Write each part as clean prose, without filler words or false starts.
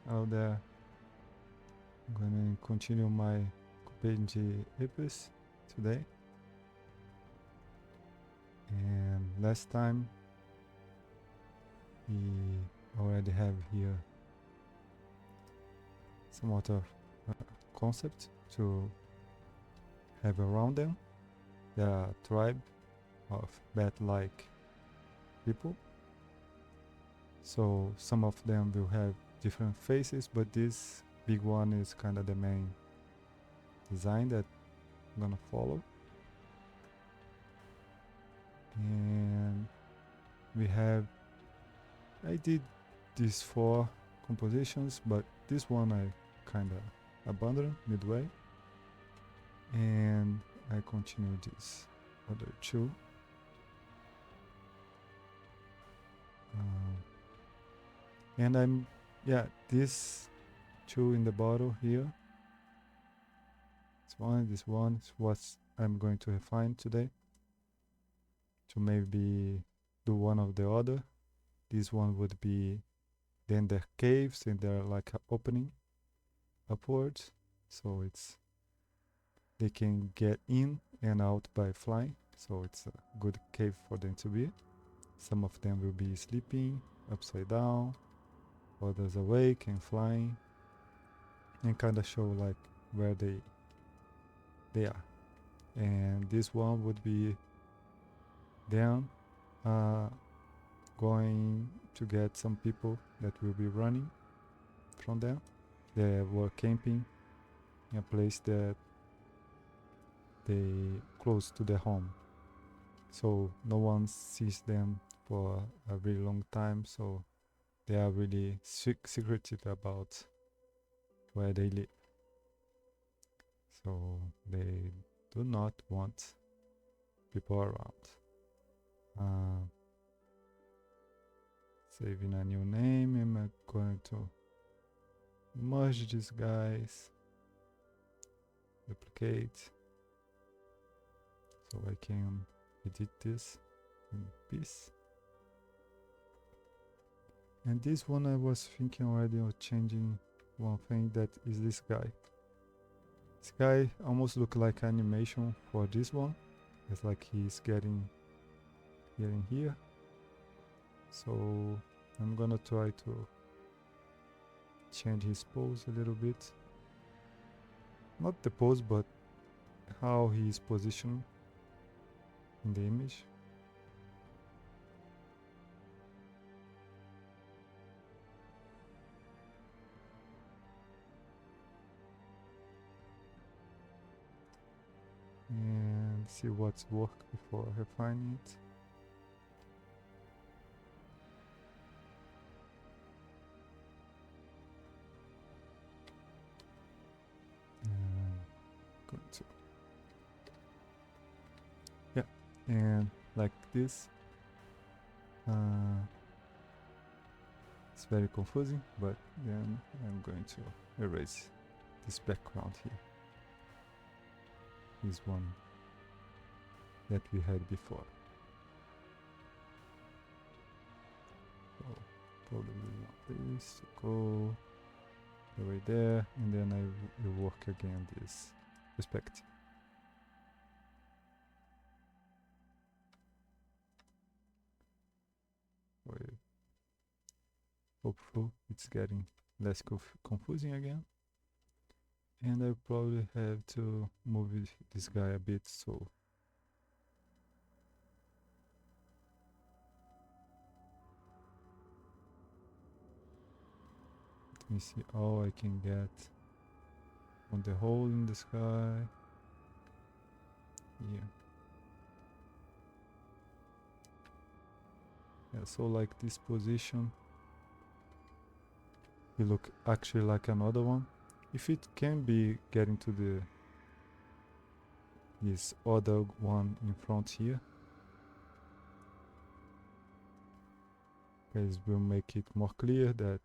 out there. I'm gonna continue my Cupendiepes today. And last time we already have here somewhat of concept to have around them. They are a tribe of bat-like people. So some of them will have different faces, but this big one is kind of the main design that I'm gonna follow. And we have, I did these 4 compositions, but this one I kind of abandoned midway, and I continue these other 2. And this 2 in the bottle here, this one is what I'm going to refine today to maybe do one of the other. This one would be then they're caves and they're like an opening upwards, so they can get in and out by flying, so it's a good cave for them to be. Some of them will be sleeping upside down, others awake and flying, and kind of show like where they are. And this one would be them going to get some people that will be running from them. They were camping in a place that they close to their home, so no one sees them for a really long time, so they are really secretive about where they live, so they do not want people around. Saving a new name, and I'm going to merge these guys, duplicate, so I can edit this in peace. And this one I was thinking already of changing one thing, that is this guy. This guy almost looks like animation for this one. It's like he's getting here. So I'm gonna try to change his pose a little bit. Not the pose, but how he's positioned in the image. And see what's worked before refining it. Going to, and like this. It's very confusing, but then I'm going to erase this background here. This one that we had before. So probably want this to go the way there, and then I will work again this perspective. Hopefully it's getting less confusing again. And I probably have to move this guy a bit, so let me see how I can get on the hole in the sky here. Yeah, so like this position, it look actually like another one. If it can be getting to this other one in front here, guys, will make it more clear that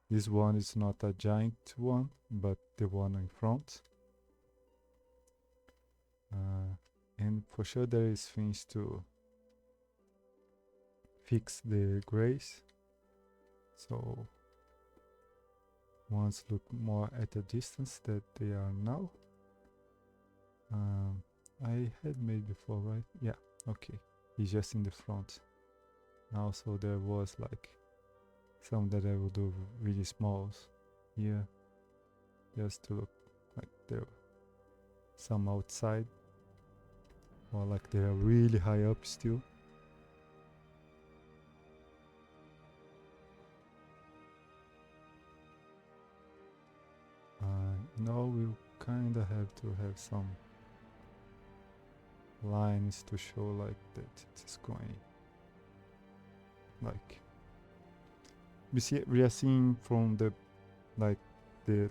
this one is not a giant one, but the one in front. And for sure there is things to fix the grays. So ones look more at a distance that they are now. I had made before, right? Yeah, okay. It's just in the front. Also there was like some that I will do really small here, just to look like there were some outside, or like they are really high up still. Now we'll kinda have to have some lines to show like that it's going like we are seeing from the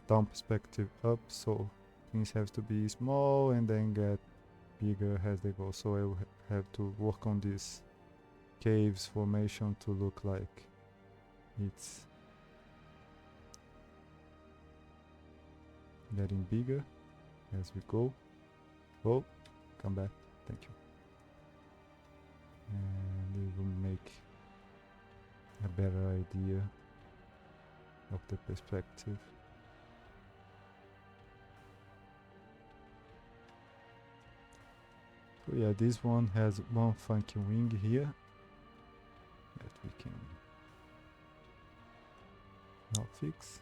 down perspective up, so things have to be small and then get bigger as they go. So I will have to work on this caves formation to look like it's getting bigger as we go. Oh, come back, thank you. And it will make a better idea of the perspective. So yeah, this one has one funky wing here that we can now fix.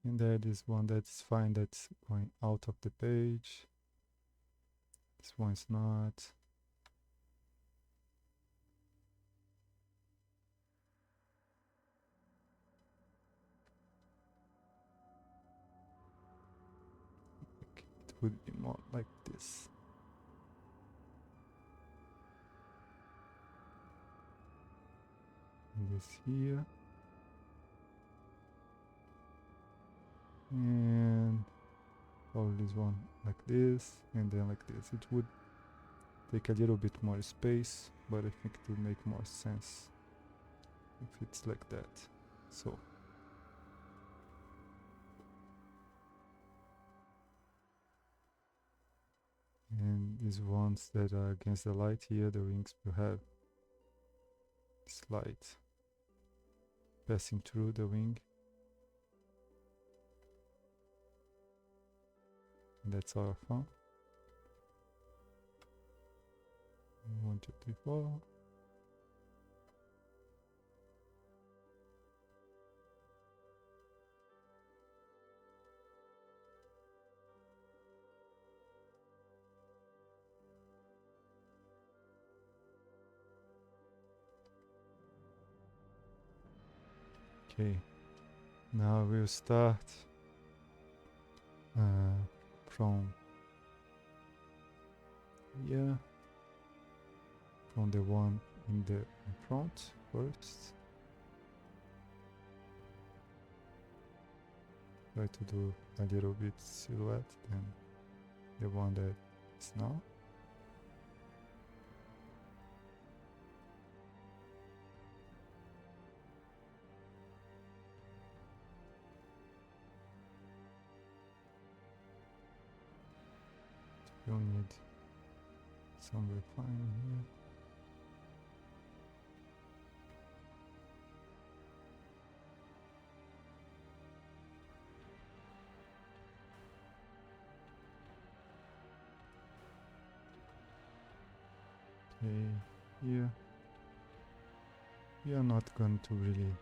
And there is one that's fine, that's going out of the page. This one's not. It would be more like this. And this here. And probably this one like this, and then like this. It would take a little bit more space, but I think it will make more sense if it's like that. So and these ones that are against the light here, the wings will have this light passing through the wing. And that's our fun. 1, 2, 3, 4. Okay, now we'll start from here, from the one in the front first. Try to do a little bit silhouette, then the one that is now. You'll need some refining here. Okay, here we are not going to really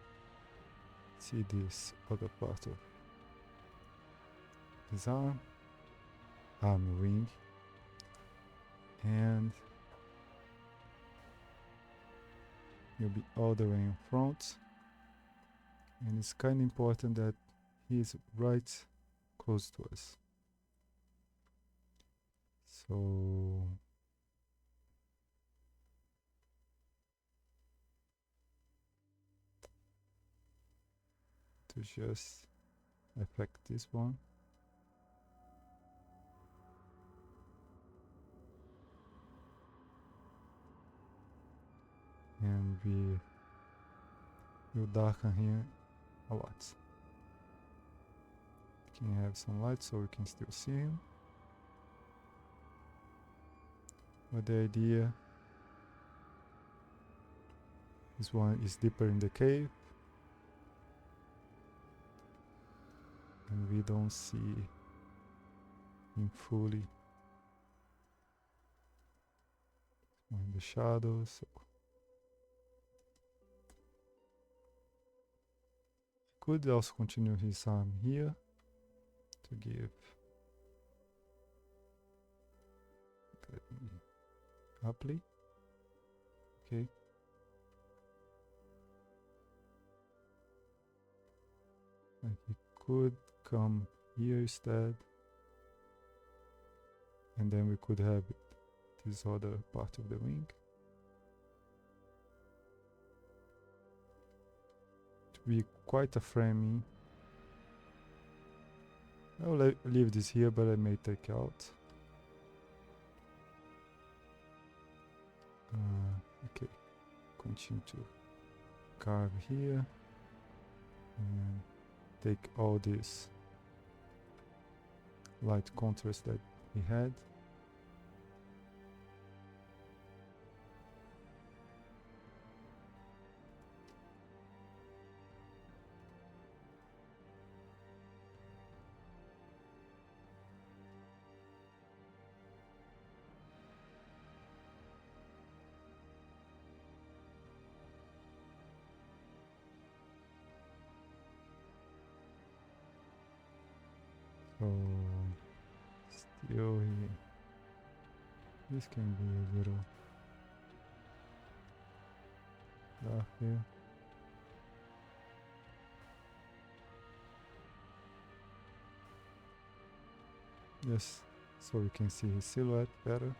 see this other part of his arm wing, and he'll be all the way in front, and it's kind of important that he's right close to us. So to just affect this one. And we will darken here a lot. Can have some light so we can still see him. But the idea, this one is deeper in the cave, and we don't see him fully in the shadows. So could also continue his arm here to give. Let me apply. Okay. And he could come here instead, and then we could have this other part of the wing. To be quite a framing. I'll leave this here, but I may take out. Okay, continue to carve here and take all this light contrast that we had. So still here. This can be a little dark here. Yes, so we can see his silhouette better.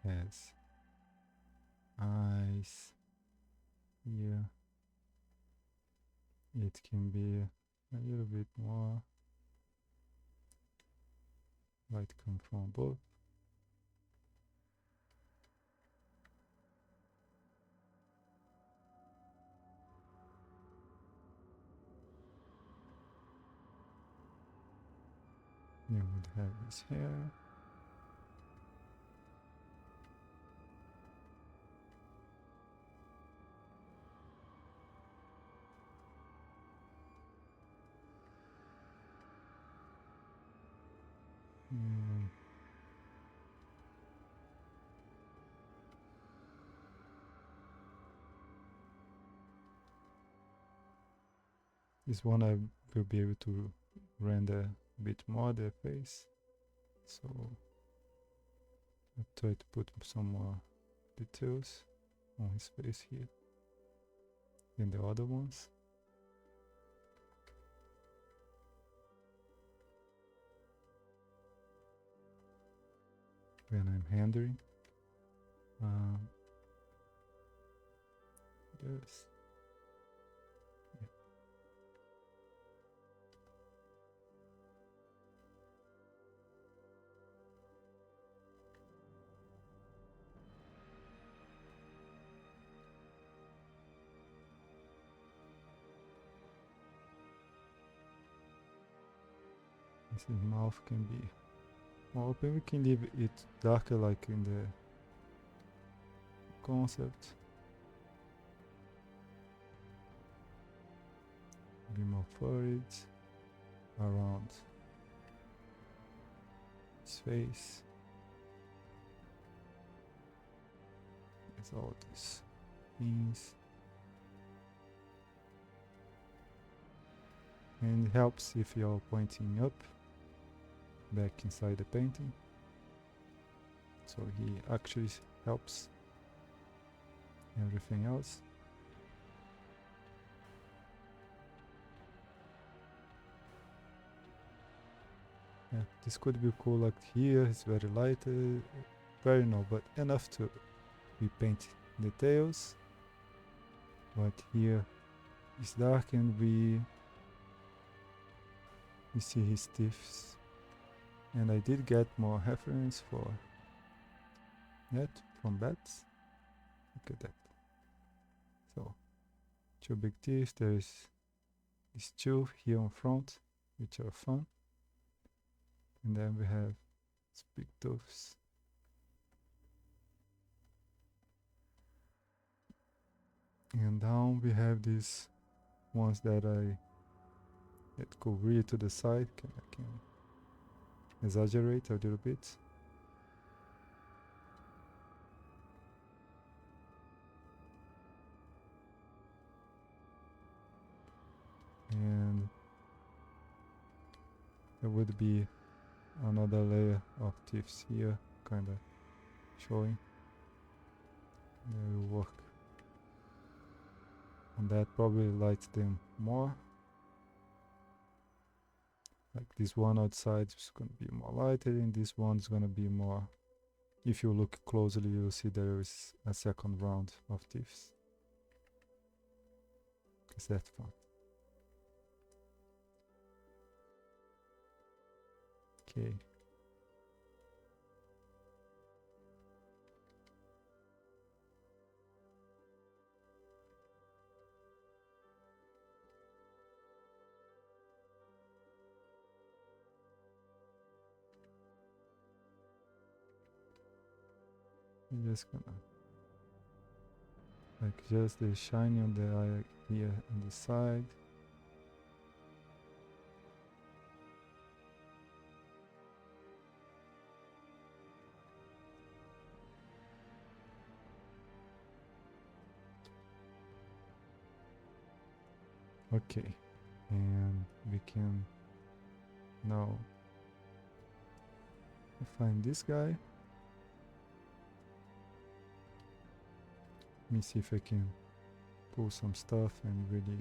Yes. Eyes here. It can be a little bit more light come from above. Then we'd have his hair. This one I will be able to render a bit more the face. So I'll try to put some more details on his face here than the other ones. When I'm rendering. Yes. His mouth can be more open. We can leave it darker like in the concept. Be more furrowed around his face. It's all these things. And it helps if you're pointing up back inside the painting, so he actually helps everything else. Yeah, this could be cool, like here it's very light, very no, but enough to repaint details. But here it's dark and we see his teeth. And I did get more reference for that from bats. Look at that. So two big teeth. There's these two here on front, which are fun. And then we have these big tooths. And down we have these ones that go really to the side. I can exaggerate a little bit. And there would be another layer of teeth here, kind of showing. They will work on that, probably light them more. Like this one outside is going to be more lighted, and this one's going to be more. If you look closely, you'll see there is a second round of teeth. Is that fun? Okay. I'm just gonna like just the shiny on the eye here on the side. Okay, and we can now find this guy. Let me see if I can pull some stuff and really.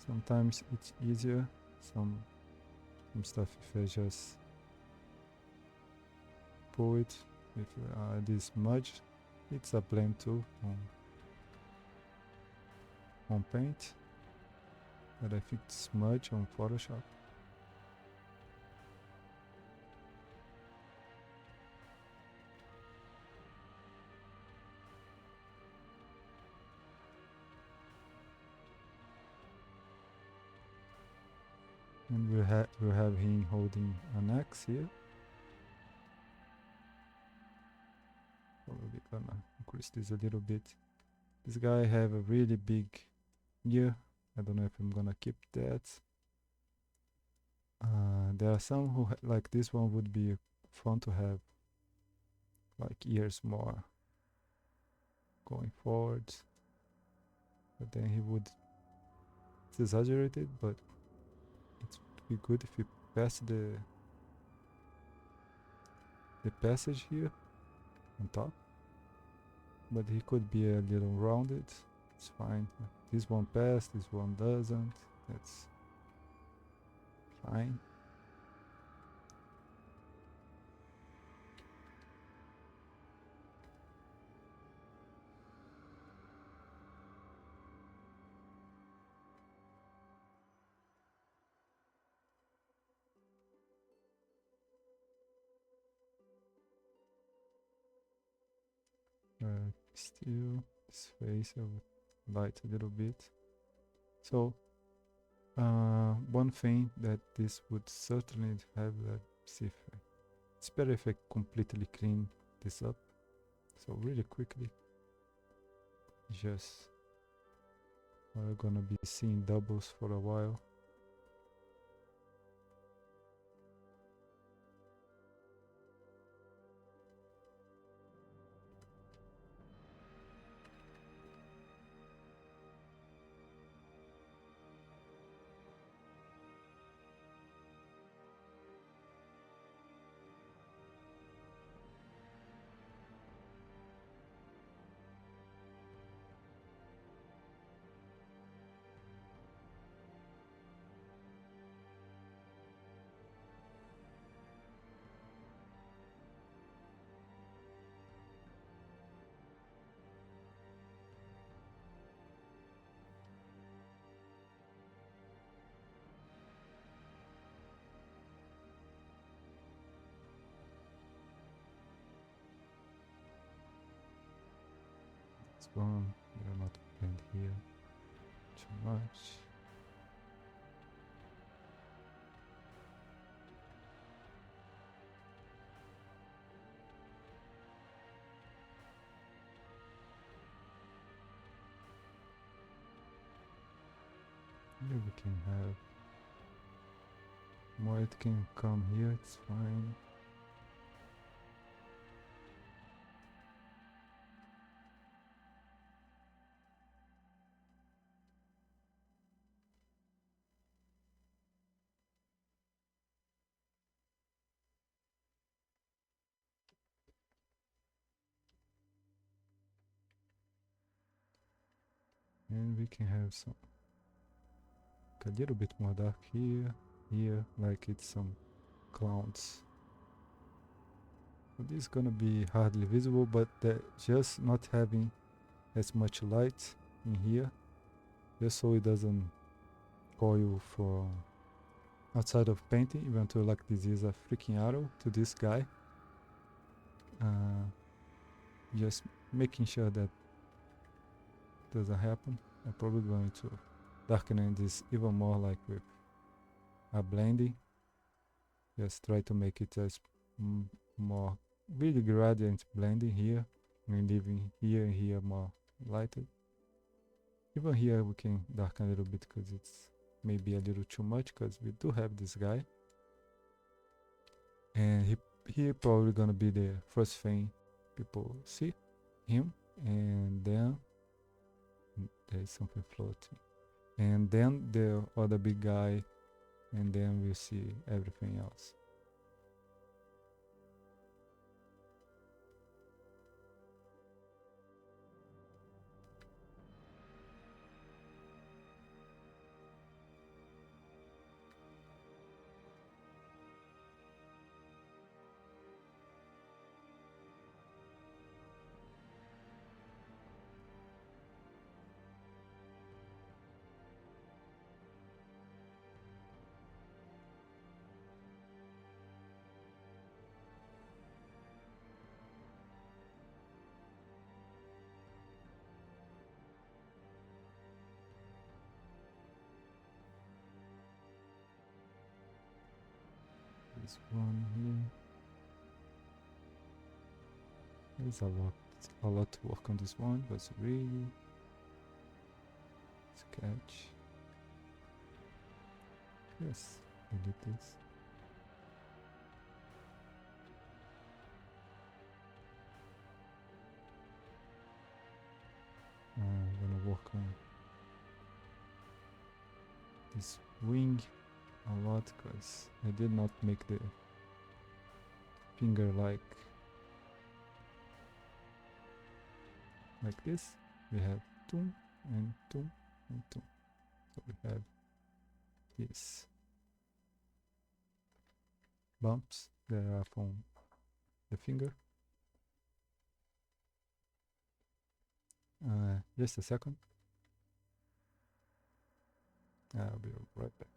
Sometimes it's easier. Some stuff if I just pull it with this smudge. It's a blend tool on paint, but I think it's smudge on Photoshop. And we'll have him holding an axe here. Probably gonna increase this a little bit. This guy have a really big ear. I don't know if I'm gonna keep that. There are some who like this one would be fun to have, like ears more going forward. But then he would. It's exaggerated, but it would be good if we pass the passage here on top. But he could be a little rounded. It's fine. This one passed, this one doesn't. That's fine. Still, this face I would light a little bit. So, one thing that this would certainly have, let's see if it's better if I completely clean this up. So really quickly, just we're gonna be seeing doubles for a while. one. We'll not blend here too much. Here we can have more. It can come here, it's fine. And we can have some, a little bit more dark here, here, like it's some clouds. So this is gonna be hardly visible, but just not having as much light in here, just so it doesn't call you for outside of painting, even though like this is a freaking arrow to this guy. Just making sure that doesn't happen. I'm probably going to darken this even more, like with a blending. Just try to make it as more really gradient blending here, and leaving here and here more lighted. Even here we can darken a little bit because it's maybe a little too much, because we do have this guy, and he probably gonna be the first thing people see him, and then there's something floating, and then the other big guy, and then we see everything else. This one here. There's a lot to work on this one, but it's really sketch. Yes, delete this. I'm gonna work on this wing a lot, because I did not make the finger like this. We have tum and tum and tum. So we have these bumps that are from the finger. Just a second. I'll be right back.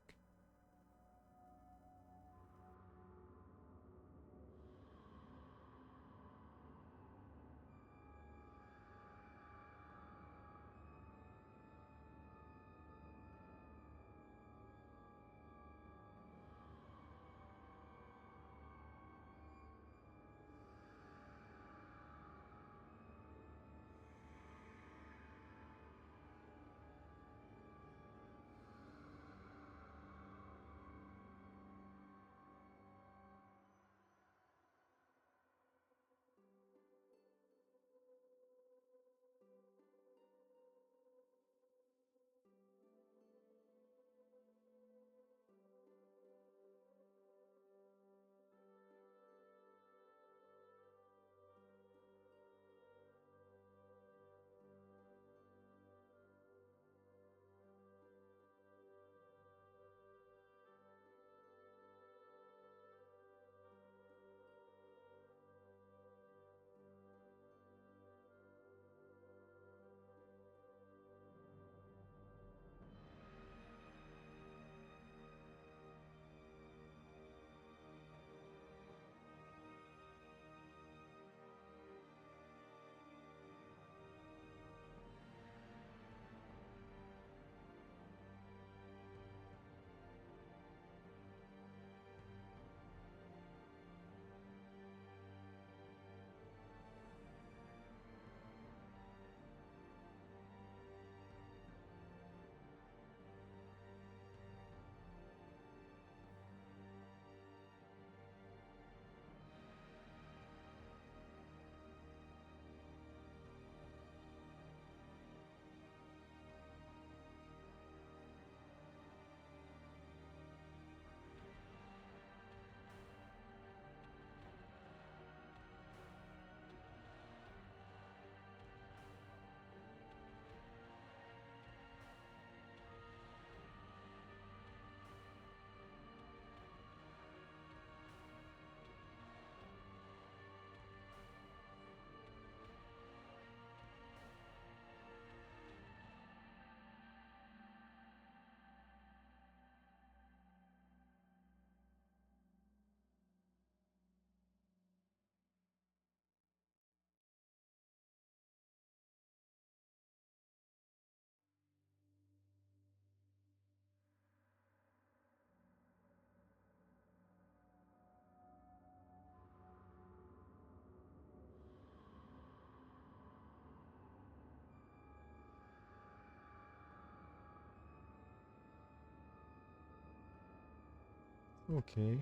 Okay.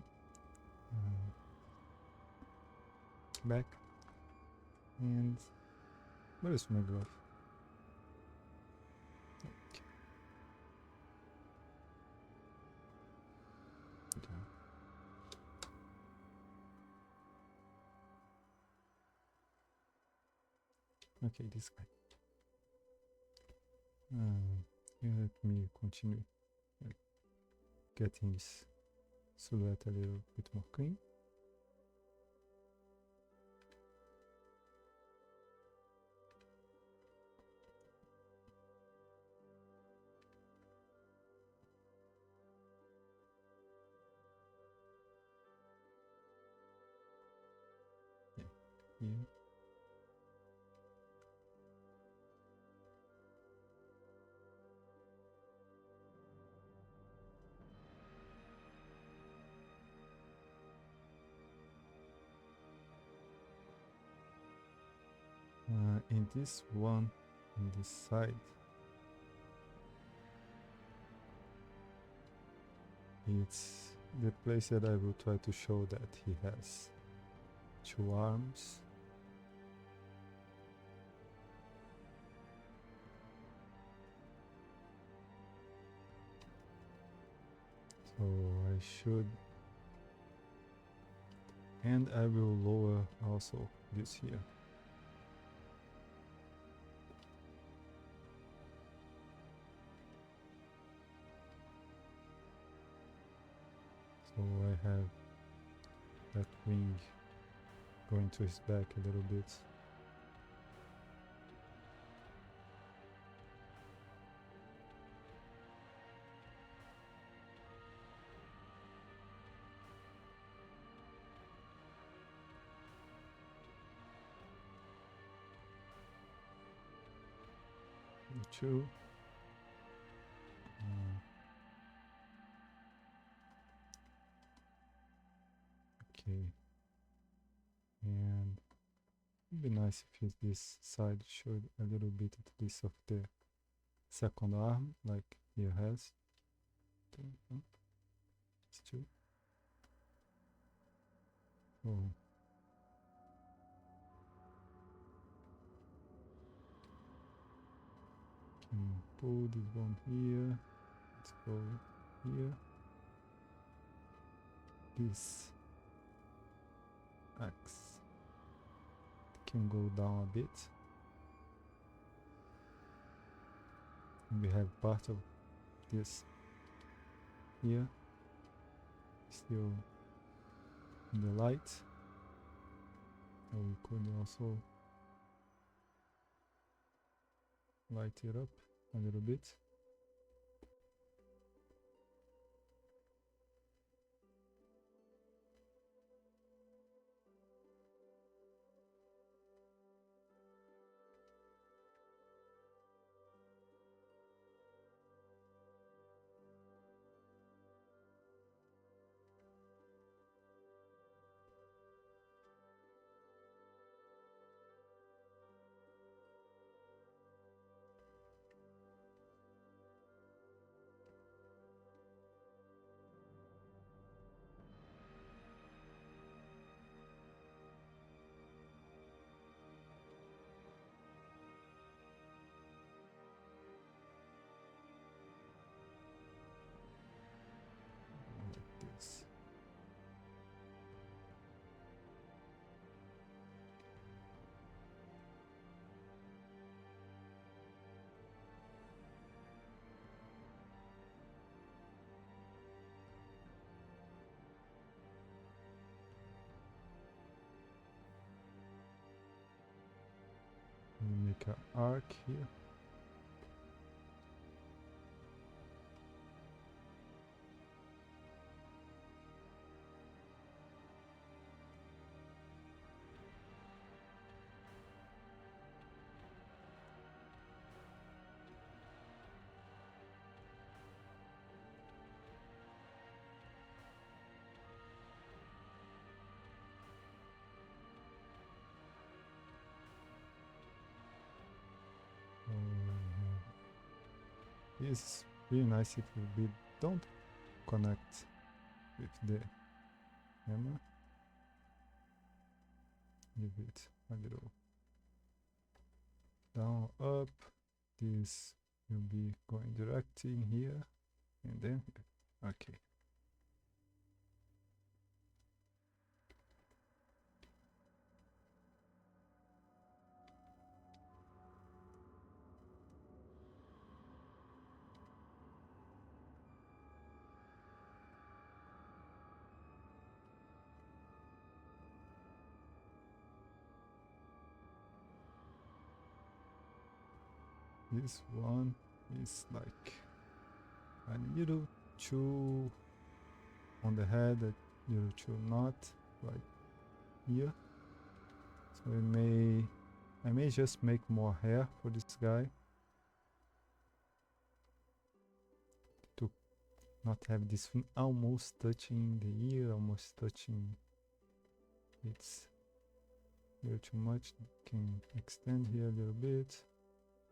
Back. And where is my glove? Okay. Okay, this guy. Let me continue getting this silhouette a little bit more clean. Yeah, here. In this one, on this side, it's the place that I will try to show that he has two arms. So I should, and I will lower also this here. So I have that wing going to his back a little bit. Two. Okay. And it'd be nice if this side showed a little bit at least of the second arm, like he has. It's two. Oh. Can pull this one here. Let's go here. This axe can go down a bit. And we have part of this here still in the light. So we could also light it up a little bit. Like this. We make an arc here. It's really nice if we don't connect with the hammer. Give it a little down, up. This will be going direct in here and then here. Okay. This one is like a little too on the head, a little too not right here. So I may just make more hair for this guy to not have this almost touching the ear, almost touching it's a little too much. Can extend here a little bit.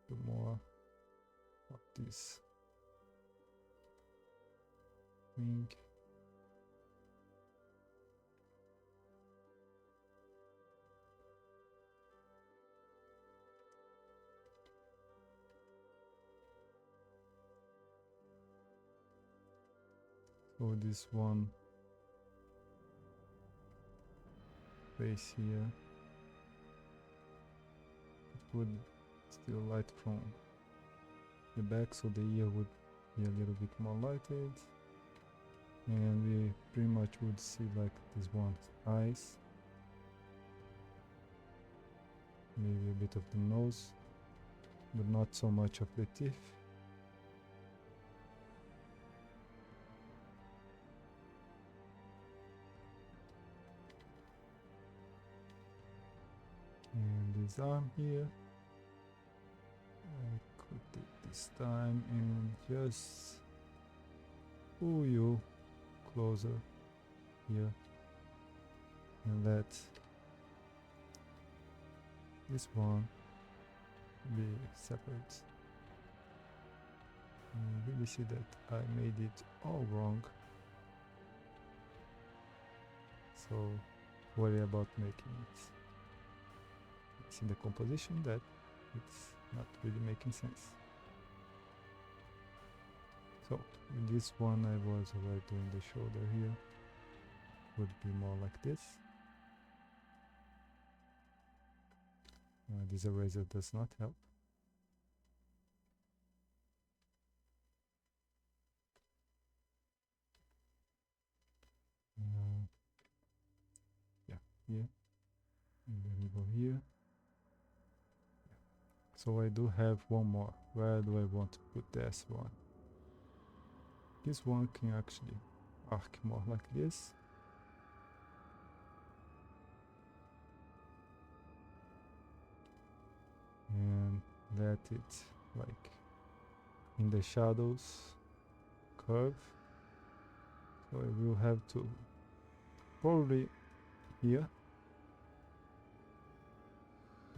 Do more of this wing. So this one face here, it would still light from the back, so the ear would be a little bit more lighted, and we pretty much would see like this one's eyes, maybe a bit of the nose, but not so much of the teeth. And this arm here, I could take this time and just pull you closer here and let this one be separate. And really see that I made it all wrong, so worry about making it. It's in the composition that it's not really making sense. So in this one I was already doing the shoulder here, would be more like this. This eraser does not help. Yeah, here, and then we go here. So I do have one more. Where do I want to put this one? This one can actually arc more like this. And let it, like, in the shadows, curve. So I will have to probably here,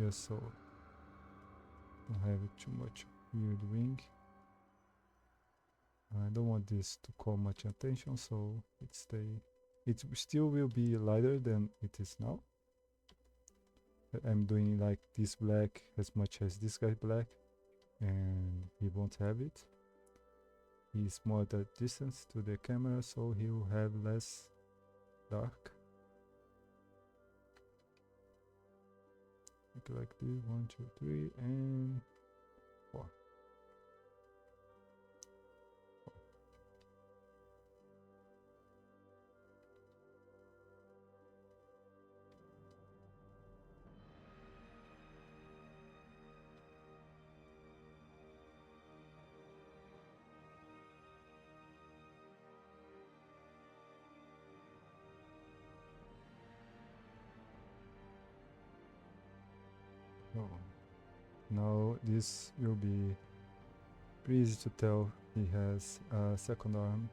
just so don't have too much weird wing. I don't want this to call much attention, so it still will be lighter than it is now. I'm doing like this black as much as this guy black, and he won't have it. He's more at a distance to the camera, so he will have less dark. Like this, 1, 2, 3, and 4. Oh. Now this will be pretty easy to tell he has a second arm.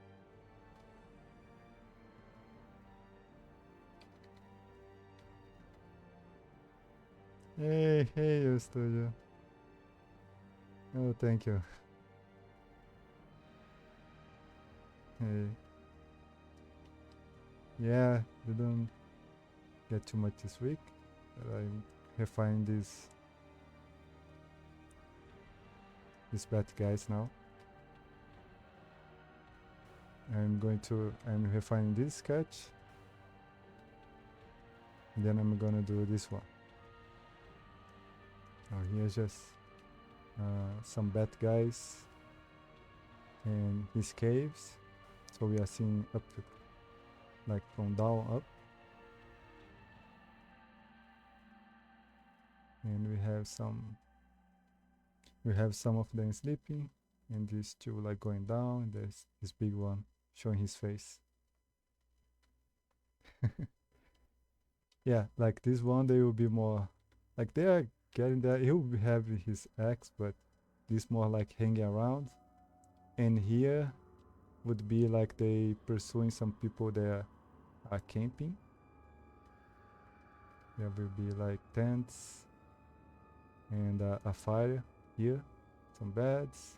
Hey, Studio. Oh, thank you. Hey. Yeah, didn't get too much this week, but I'm refining these bad guys now. I'm refining this sketch, and then I'm gonna do this one. Now here's just some bad guys and his caves. So we are seeing up, like from down up. And we have some of them sleeping, and these two like going down, and there's this big one showing his face. Yeah, like this one they will be more like they are getting there. He will have his axe, but this more like hanging around. And here would be like they pursuing some people that are camping. There will be like tents and a fire here, some beds,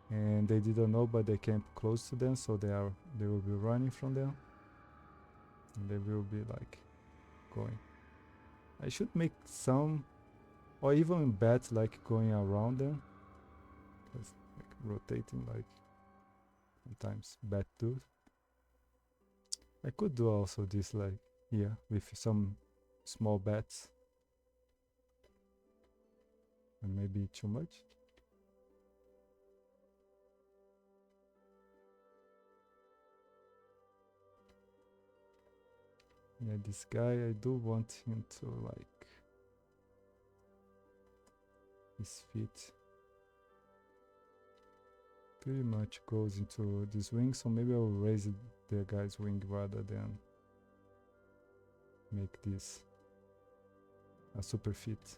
and they didn't know, but they came close to them, so they will be running from them, and they will be like going. I should make some, or even beds like going around them, because like rotating like sometimes bad too. I could do also this like here with some small bats, and maybe too much. Yeah, this guy, I do want him to like his feet pretty much goes into this wing, so maybe I'll raise the guy's wing rather than make this a super fit.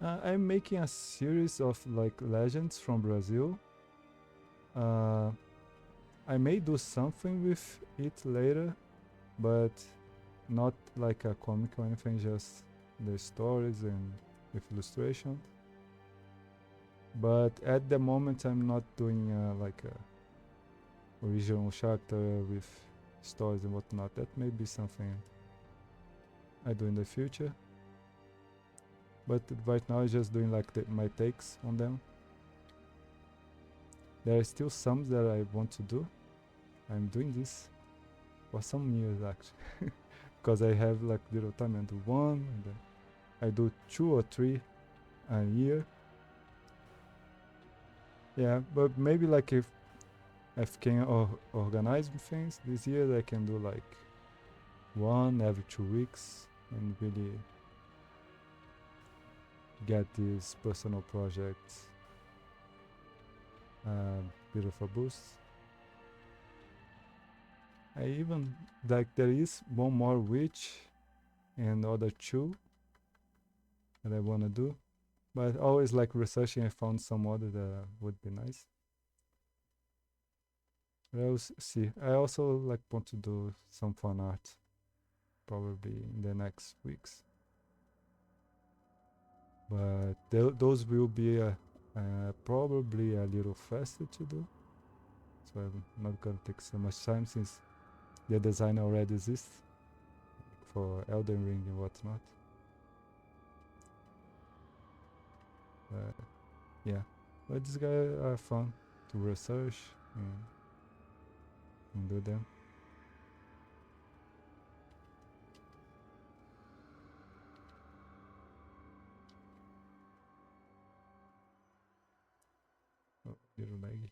I'm making a series of like legends from Brazil. I may do something with it later, but not like a comic or anything, just the stories and with illustration. But at the moment I'm not doing like a original character with stories and whatnot. That may be something I do in the future. But right now I'm just doing like my takes on them. There are still some that I want to do. I'm doing this for some years actually, because I have like little time. I do one, and then I do 2 or 3 a year. Yeah, but maybe like if I can organize things this year, I can do like 1 every 2 weeks and really get these personal projects a bit of a boost. I even like there is one more witch and other 2 that I wanna do, but always like researching I found some other that would be nice. But I'll see. I also like want to do some fun art probably in the next weeks, but those will be probably a little faster to do, so I'm not gonna take so much time since the design already exists for Elden Ring and whatnot. Yeah, but these guys are fun to research and do them. Oh, little laggy.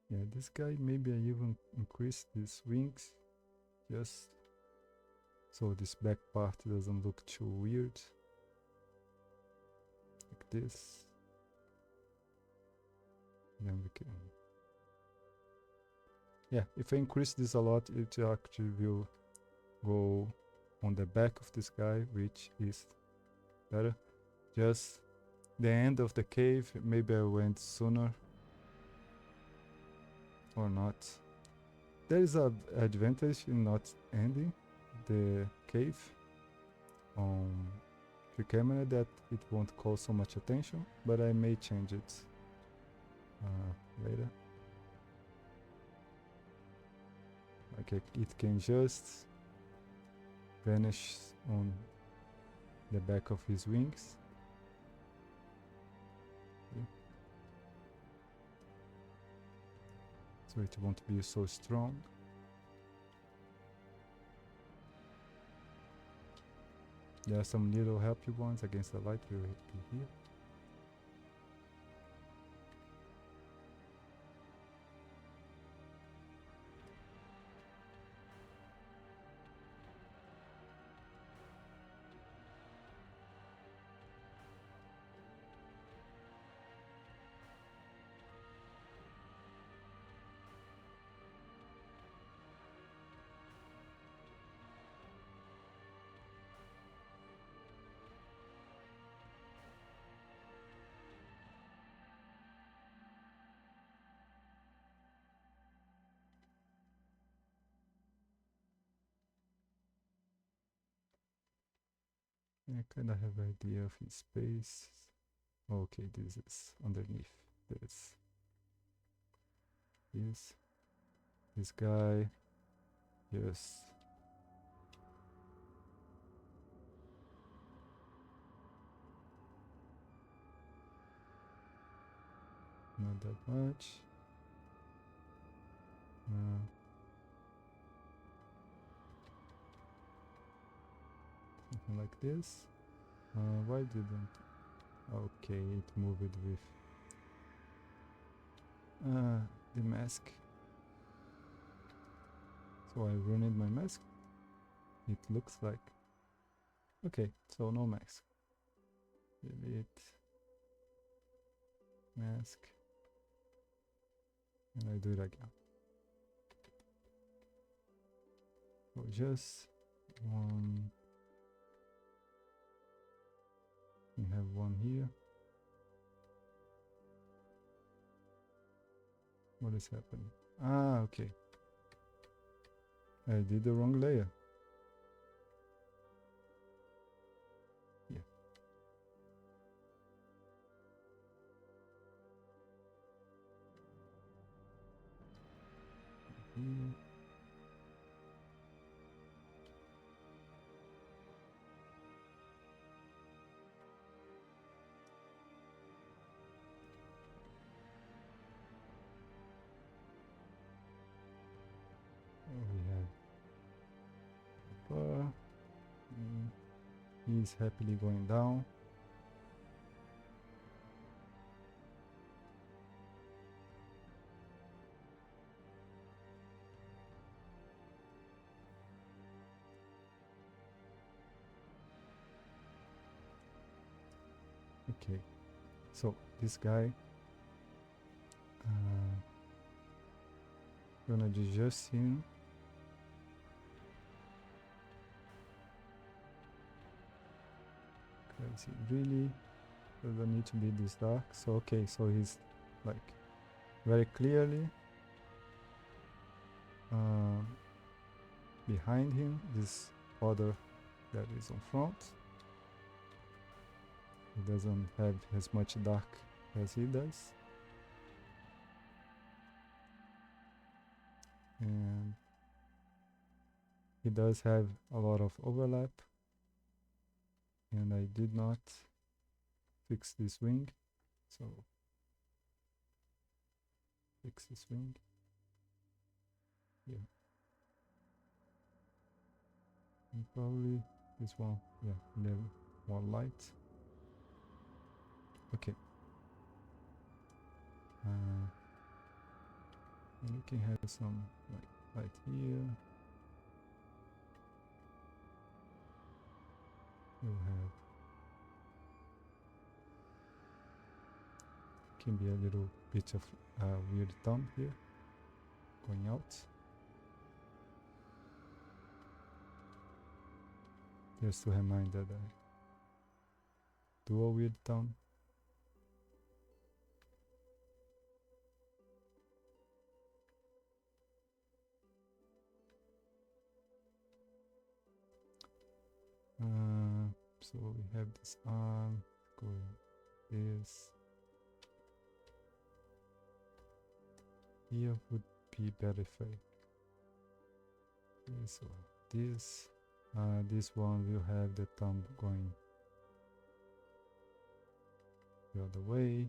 Yeah, this guy, maybe I even increase these wings just so this back part doesn't look too weird. Like this. Then we can... Yeah, if I increase this a lot, it actually will go on the back of this guy, which is better. Just the end of the cave, maybe I went sooner or not. There is an advantage in not ending the cave on the camera that it won't call so much attention, but I may change it later. Like it can just vanish on the back of his wings. Yeah. So it won't be so strong. There are some little helpy ones against the light will be here. I kind of have an idea of his space. Okay, this is underneath this. This guy. Yes. Not that much. Something like this. Why didn't... Okay, it moved with the mask. So I ruined my mask. It looks like... Okay, so no mask. Delete. Mask. And I do it again. So just one... We have one here. What is happening? Ah, okay. I did the wrong layer. Yeah. Here. We have he's happily going down. Okay, so this guy gonna adjust him. Because he really doesn't need to be this dark. So okay, so he's like very clearly behind him, this other that is on front. He doesn't have as much dark as he does. And he does have a lot of overlap. And I did not fix this wing. So fix this wing. Yeah. And probably this one, yeah, level more light. Okay. And we can have some light here. We'll have, can be a little bit of weird thumb here, going out. Just to remind that I do a weird thumb. So we have this arm going this. Here would be better if I this one. This one will have the thumb going the other way.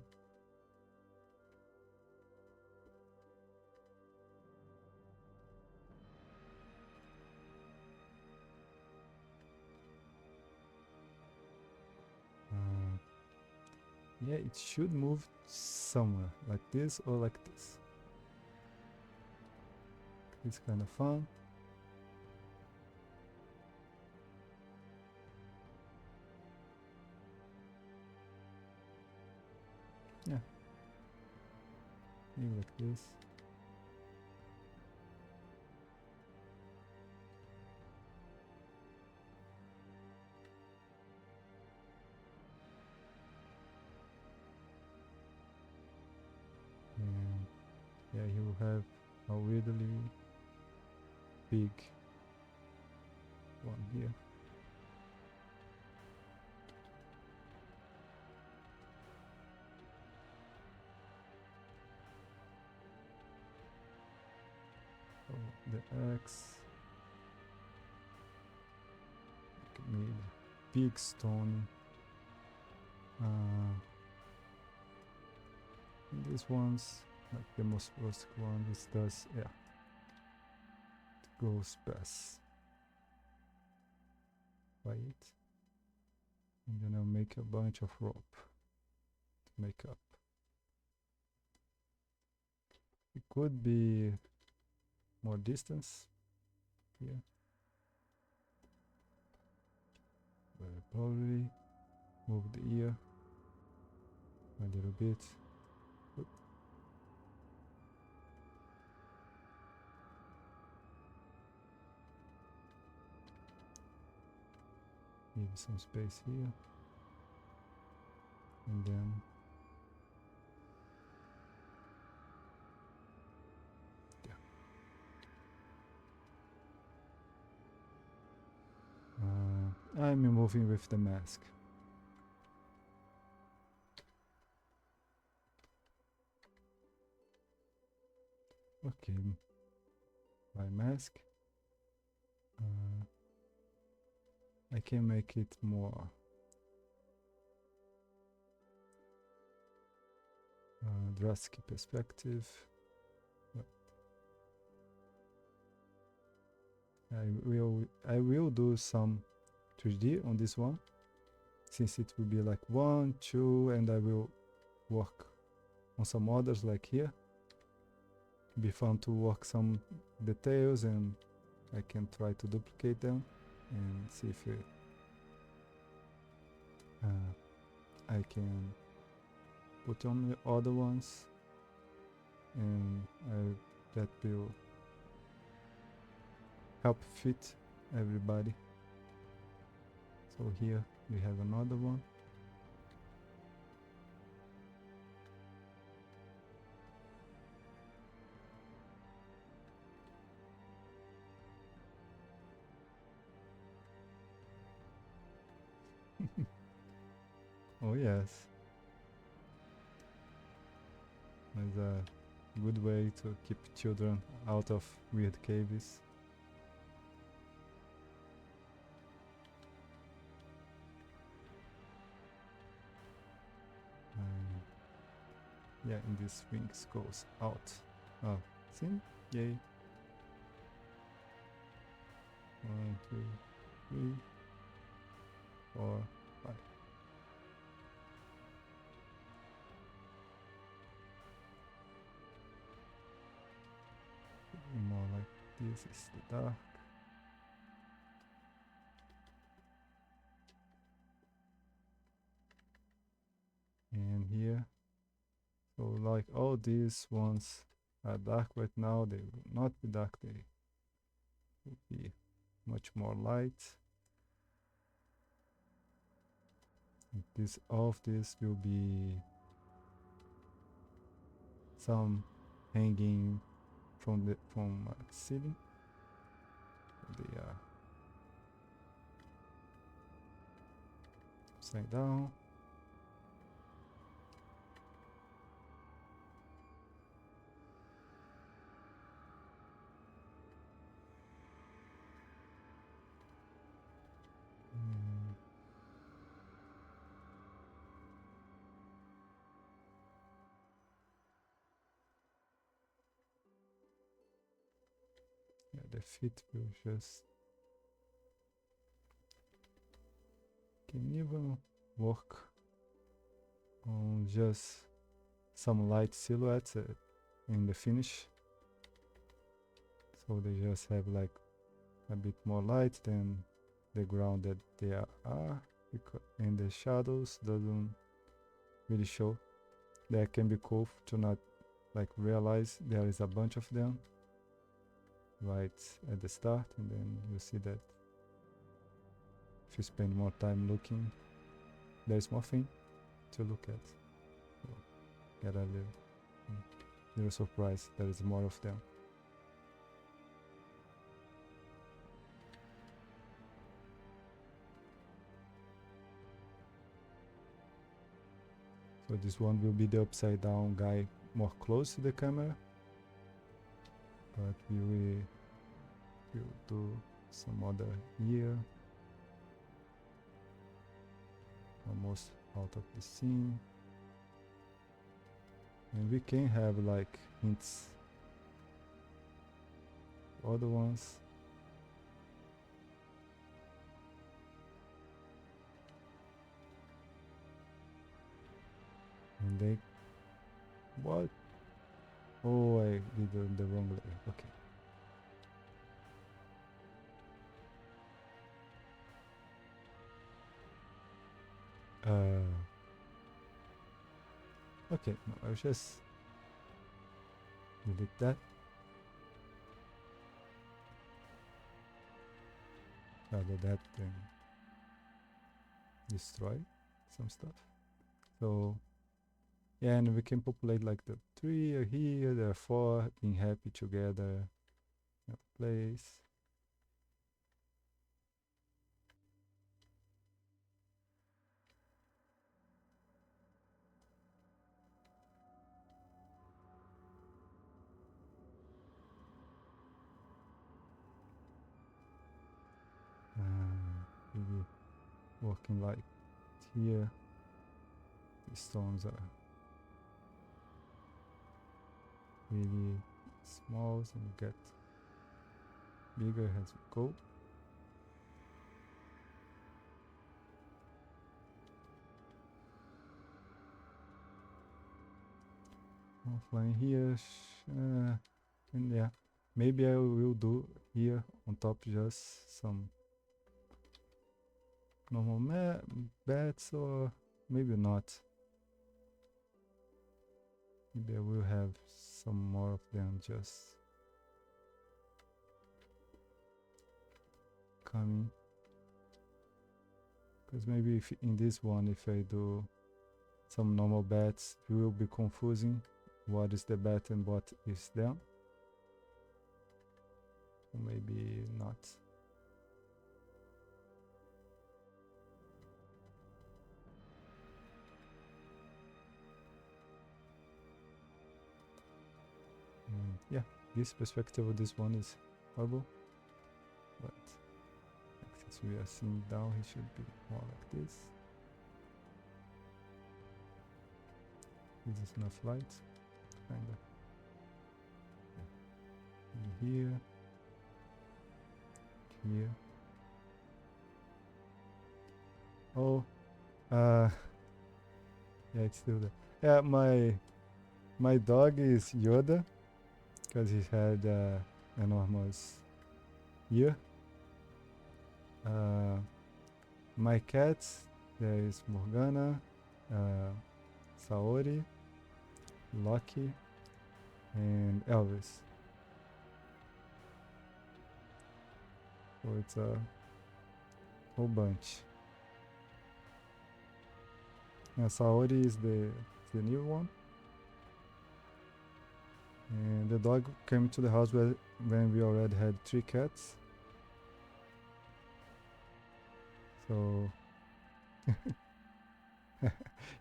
Yeah, it should move somewhere like this or like this. It's kind of fun. Yeah, maybe like this. And yeah, he will have a weirdly big one here. So the X made big stone. These ones, like the most rustic one, this does, yeah, it goes best by it. And then I'll make a bunch of rope to make up. It could be more distance here, but I'll probably move the ear a little bit. Oop. Leave some space here, and then I'm moving with the mask. Okay, my mask. I can make it more drastic perspective. I will do some 3D on this one, since it will be like 1, 2, and I will work on some others like here. It'll be fun to work some details, and I can try to duplicate them and see if I can put on the other ones, and that will help fit everybody. So here we have another one. Oh yes, it's a good way to keep children out of weird caves. Yeah, and this wings goes out. Oh, see? Yay. 1, 2, 3, 4, 5. More like this is the dark. And here, so like all these ones are dark right now, they will not be dark, they will be much more light. And this, all of this will be some hanging from the ceiling. They are upside down. Yeah, the feet will just can even work on just some light silhouettes in the finish, so they just have like a bit more light than the ground that they are, because in the shadows doesn't really show. That can be cool to not like realize there is a bunch of them right at the start, and then you see that if you spend more time looking, there's more thing to look at. So get a little surprise, there is more of them. So this one will be the upside down guy more close to the camera, but we will do some other here, almost out of the scene, and we can have like hints, other ones. And they, what? Oh, I did the wrong layer. Okay. Okay, no, I'll just delete that. Rather that than destroy some stuff. So yeah, and we can populate like the 3 are here, there are 4 being happy together at a place. Maybe working like here, the stones are really small, so you get bigger as we go. Offline here, and yeah, maybe I will do here on top just some normal bats, or maybe not. Maybe I will have some more of them just coming, because maybe if in this one, if I do some normal bats, it will be confusing what is the bat and what is them, or maybe not. Yeah, this perspective of this one is horrible, but since we are seeing down, it should be more like this. This is enough light, kinda. Here, here. Oh, yeah, it's still there. Yeah, my dog is Yoda, because he had enormous ear. My cats, there is Morgana, Saori, Lucky, and Elvis. So it's a whole bunch. Saori is the new one. And the dog came to the house when we already had 3 cats. So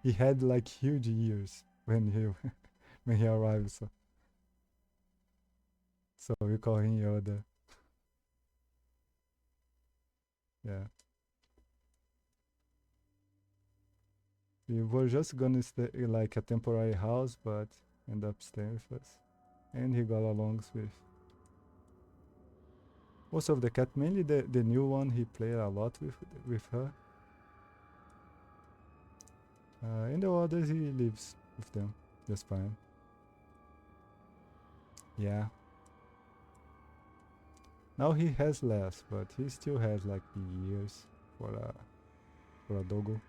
He had like huge ears when he when he arrived, so we call him Yoda. Yeah. We were just gonna stay like a temporary house, but end up staying with us. And he got along with most of the cat, mainly the new one. He played a lot with her. And the others he lives with them just fine. Yeah. Now he has less, but he still has like the years for a doggo.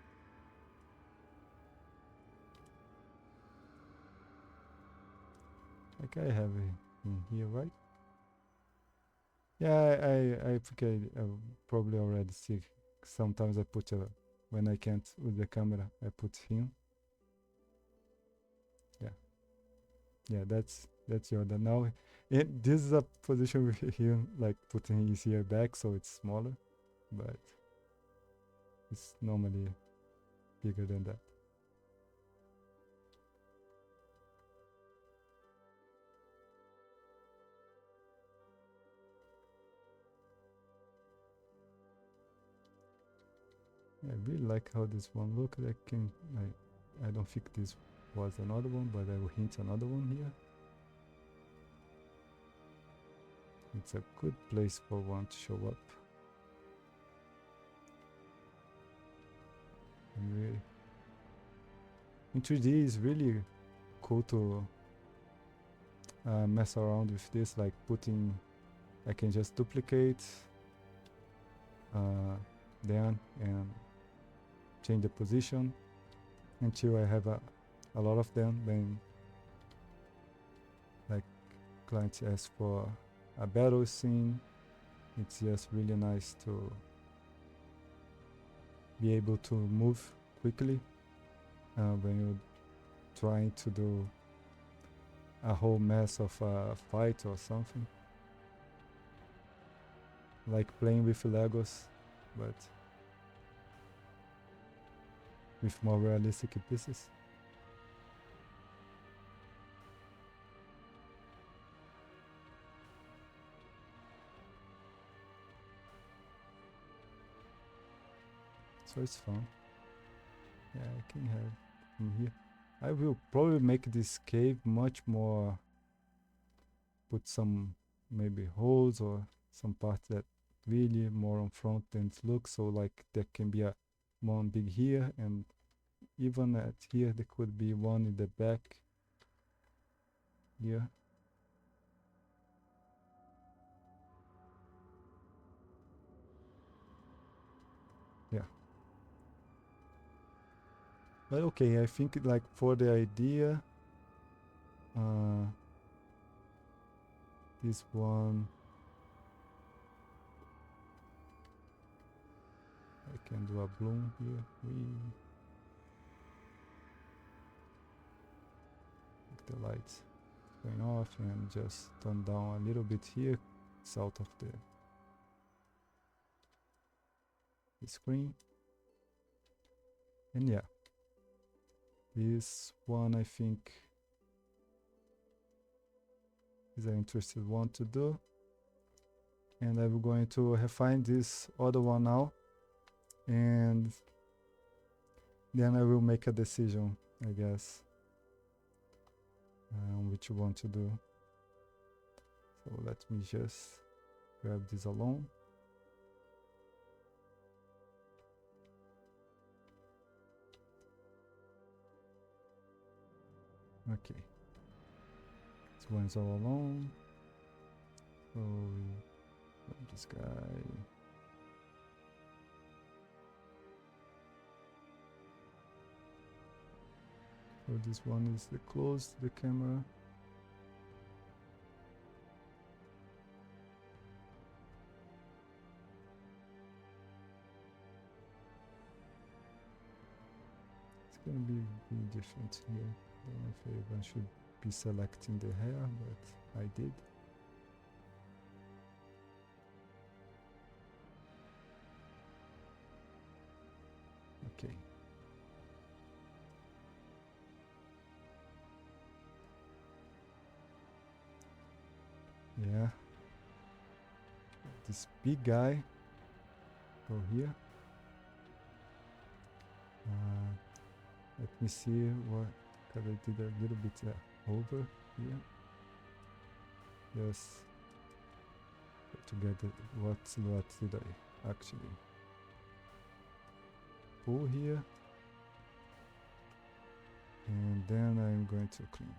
Like I have it in here, right? Yeah, I think I probably already see. Sometimes I put when I can't with the camera, I put him. Yeah, yeah, that's Yoda. Now, this is a position with him, like putting his ear back, so it's smaller, but it's normally bigger than that. I really like how this one look. I don't think this was another one, but I will hint another one here. It's a good place for one to show up. And really, in 3D is really cool to mess around with this, like putting, I can just duplicate them and change the position until I have a lot of them. Then like clients ask for a battle scene, it's just really nice to be able to move quickly when you're trying to do a whole mess of a fight or something, like playing with Legos, but with more realistic pieces. So it's fun. Yeah, I can have in here. I will probably make this cave much more, put some maybe holes or some parts that really more on front than it looks, so like there can be a one big here, and even at here there could be one in the back here. Yeah, but okay, I think like for the idea, this one I can do a bloom here. Make the lights going off and just turn down a little bit here. It's out of the screen. And yeah, this one I think is an interesting one to do. And I'm going to refine this other one now, and then I will make a decision, I guess, which one to do. So let me just grab this alone. Okay, this one's all alone. So this guy. So this one is the close the camera. It's gonna be really different here. I don't know if I should be selecting the hair, but I did. Okay. Yeah. This big guy. Go here. Let me see what, because I did a little bit over here. Yes. To get it, what did I actually pull here? And then I'm going to clean.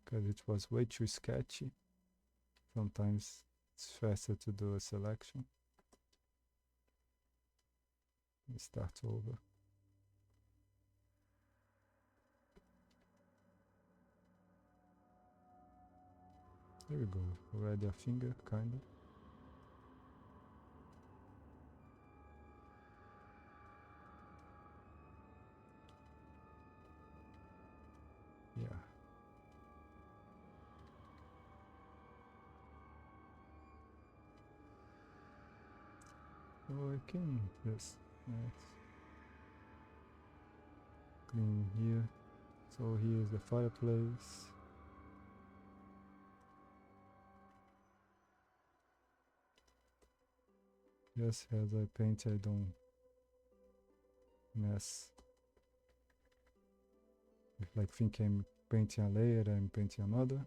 Because it was way too sketchy. Sometimes it's faster to do a selection. We start over. There we go. Already a finger, kinda. Yeah. Oh, I can just clean here. So here's the fireplace. Just as I paint, I don't mess. If like think I'm painting a layer, I'm painting another.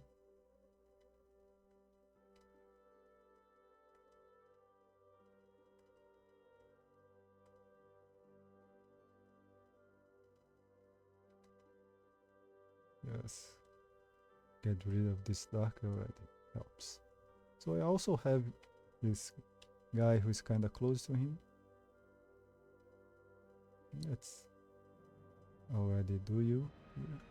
Yes. Get rid of this dark already. Helps. So I also have this guy who's kinda close to him. Let's already do you here.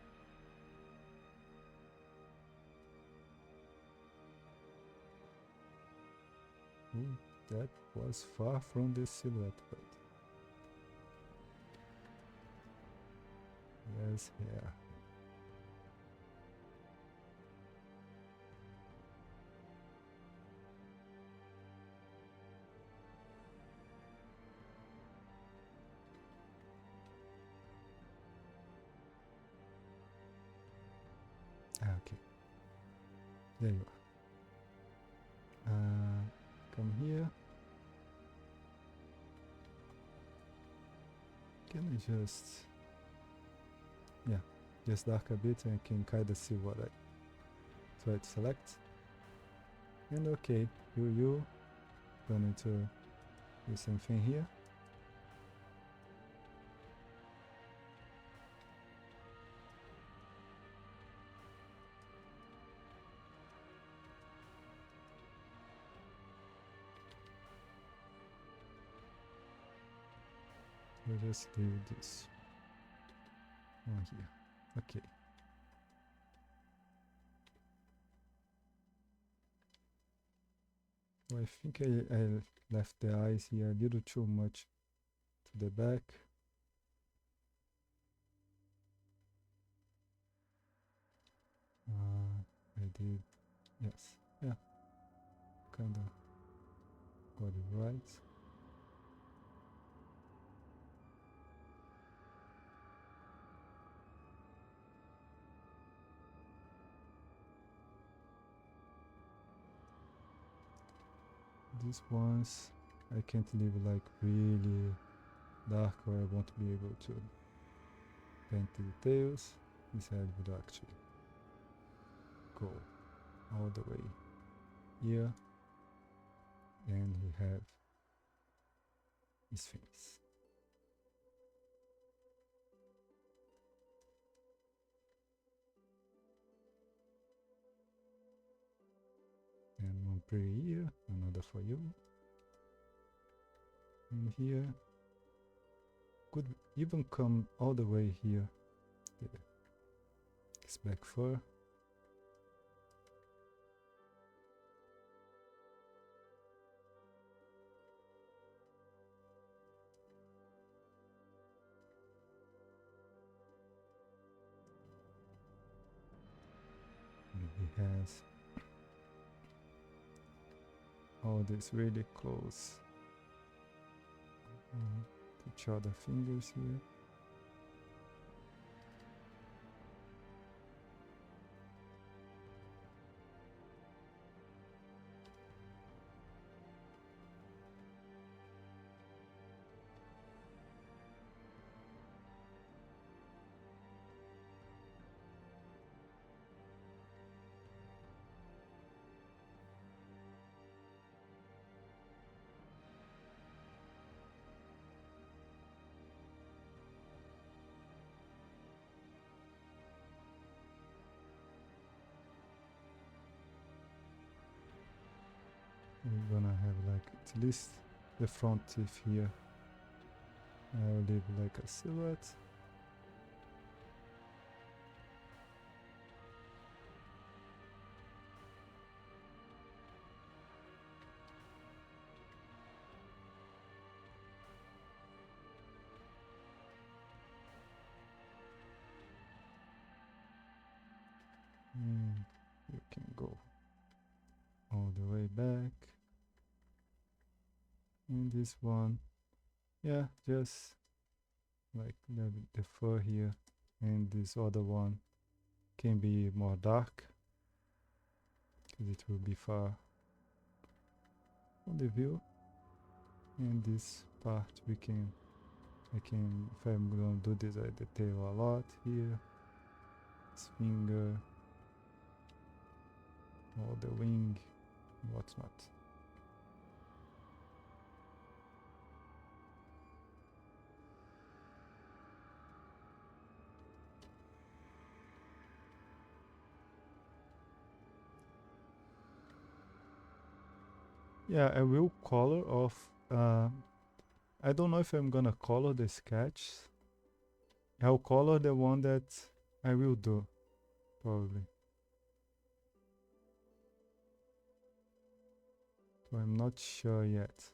Ooh, that was far from the silhouette, but yes, yeah. Okay, there you are. Come here. Can I just dark a bit and I can kind of see what I try to select. And okay, you going to do something here. We'll just leave this on here. Okay. Well, I think I left the eyes here a little too much to the back. I did, yes, yeah, kinda got it right. These ones I can't leave like really dark or I won't be able to paint the details. This head would actually go all the way here, and we have his face. And one pretty here, another for you. And here could even come all the way here. His back fur. And he has all this really close to each other fingers here. We're gonna have like at least the front teeth here. I'll leave like a silhouette. And you can go all the way back. And this one, yeah, just like the fur here. And this other one can be more dark because it will be far from the view. And this part if I'm gonna do this, I detail a lot here. This finger, all the wing, what's not. Yeah, I will color off. I don't know if I'm gonna color the sketch. I'll color the one that I will do, probably. So I'm not sure yet.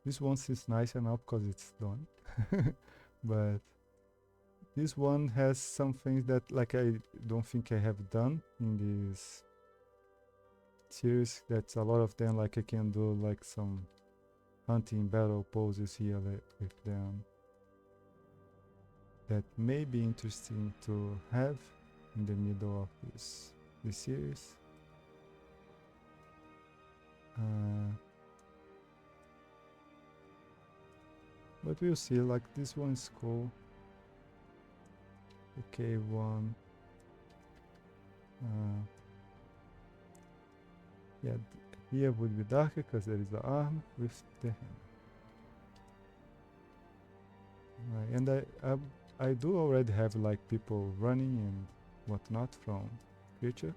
This one is nice enough because it's done. But this one has some things that like I don't think I have done in this series. That's a lot of them, like I can do like some hunting battle poses here with them. That may be interesting to have in the middle of this series. But we'll see, like this one is cool. The cave one. Yeah, here would be darker because there is the arm with the hand. Right, and I do already have like people running and whatnot from creature.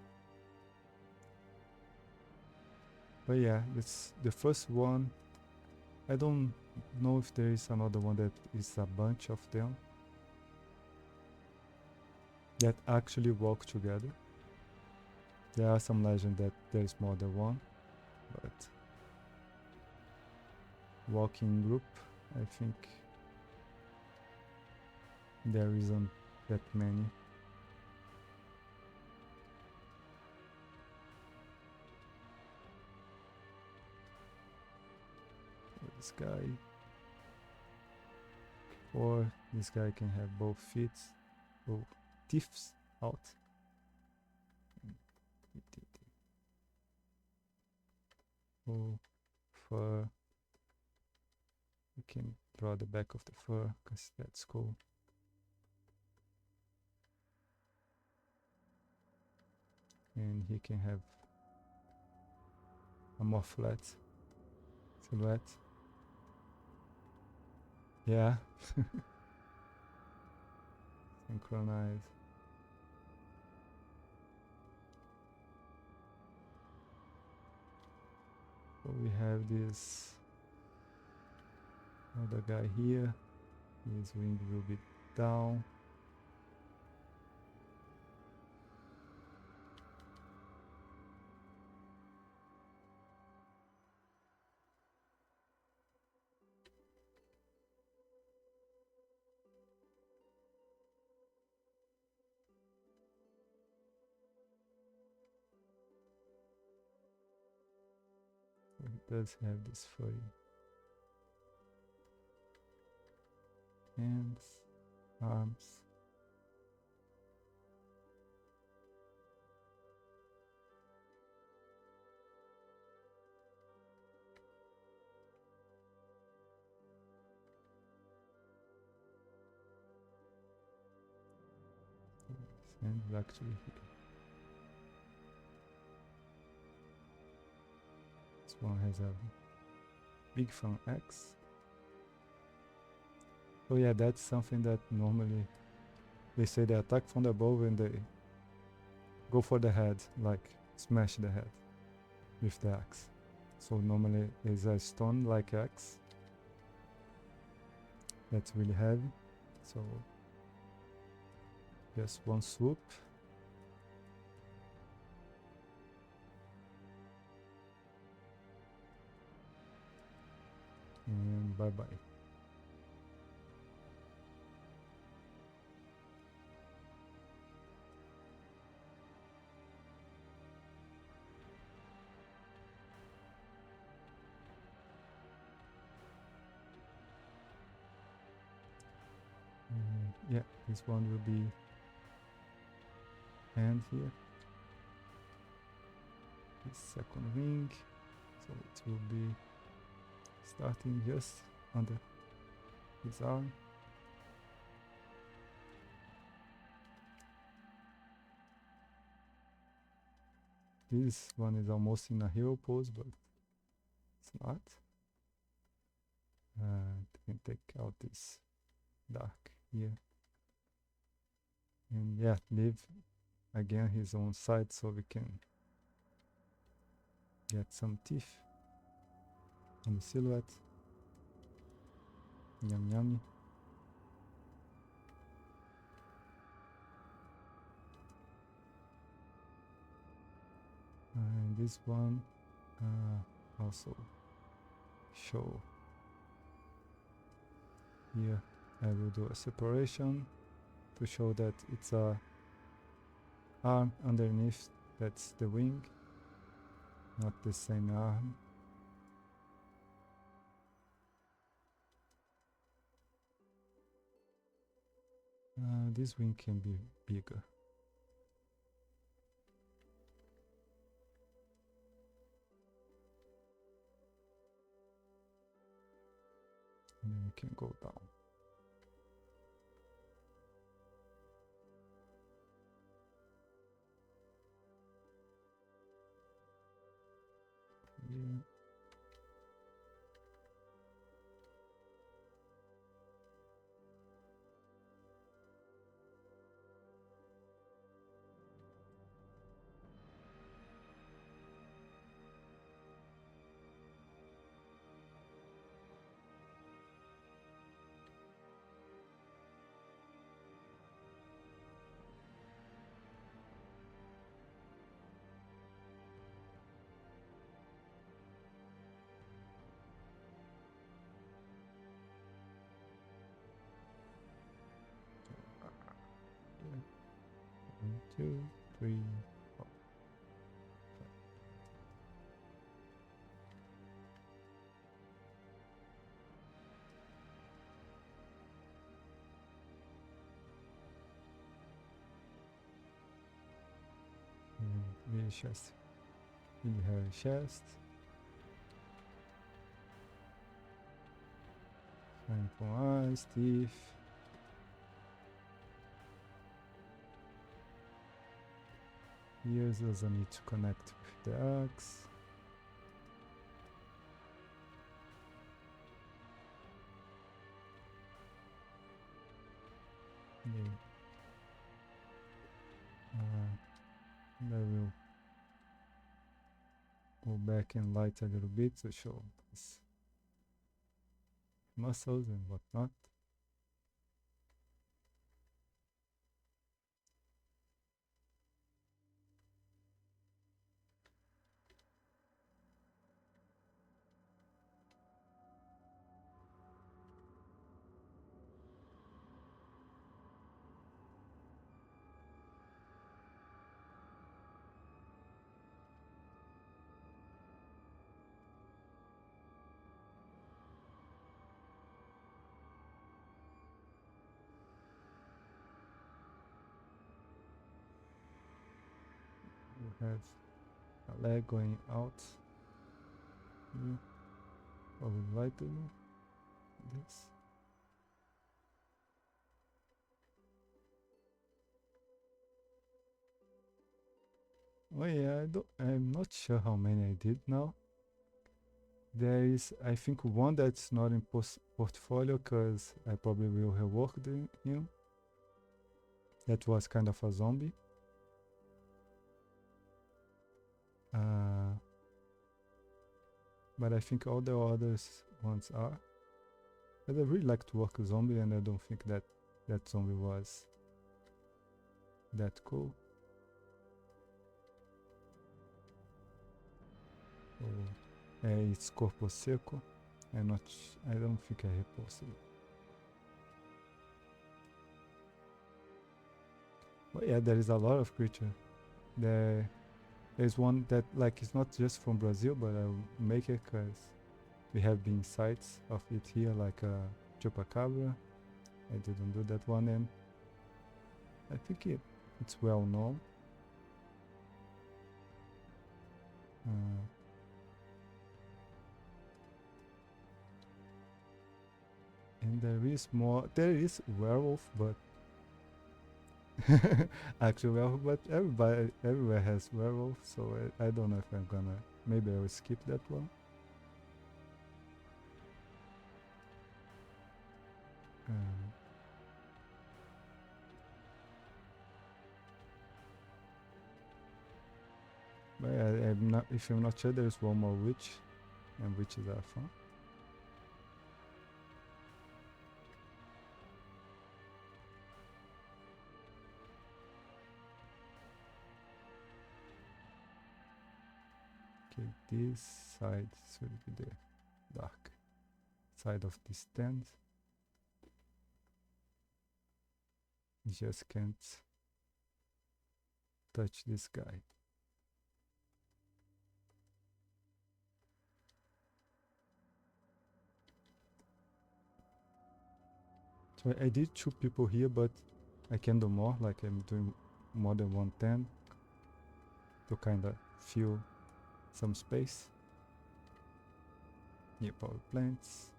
But yeah, it's the first one. I don't know if there is another one that is a bunch of them that actually walk together. There are some legends that there is more than one, but walking group, I think there isn't that many. This guy, or this guy can have both feet, both teeth out. Oh, fur. You can draw the back of the fur because that's cool. And he can have a more flat silhouette. Yeah. Synchronize. So we have this other guy here. His wing will be down. It does have this furry hands, arms. And actually here. This one has a big fan X. Oh yeah, that's something that normally they say they attack from above and they go for the head, like smash the head with the axe. So normally is a stone like axe. That's really heavy. So just one swoop. And bye bye. Yeah, this one will be hand here. This second wing, so it will be starting just under his arm. This one is almost in a hero pose, but it's not. And we can take out this dark here. And yeah, leave again his own side so we can get some teeth on the silhouette. Yum yummy. And this one also show here. I will do a separation to show that it's a arm underneath, that's the wing, not the same arm. This wing can be bigger. And then you can go down. Yeah. One, two, three, four. Really chest. Really hairy chest. Shine for eyes, teeth. Ears doesn't need to connect with the axe. Yeah. And I will go back and light a little bit to show his muscles and whatnot. We have a leg going out here. I would like to do this. Oh yeah, I'm not sure how many I did now. There is, I think, one that's not in portfolio because I probably will rework him. That was kind of a zombie. But I think all the others ones are. But I really like to work a zombie, and I don't think that that zombie was that cool. It's corpo seco. I don't think I reposted. But yeah, there is a lot of creature. There's one that like it's not just from Brazil, but I'll make it because we have been sites of it here, like chupacabra. I didn't do that one, and I think it's well known. And there is werewolf, but actually werewolf, but everywhere has werewolf, so I don't know if I'm gonna, maybe I will skip that one. But if I'm not sure, there's one more witch, and witches are fun. Okay, this side should be the dark side of this tent. Just can't touch this guy. So I did 2 people here, but I can do more, like I'm doing more than 110 to kind of fill some space. New power plants.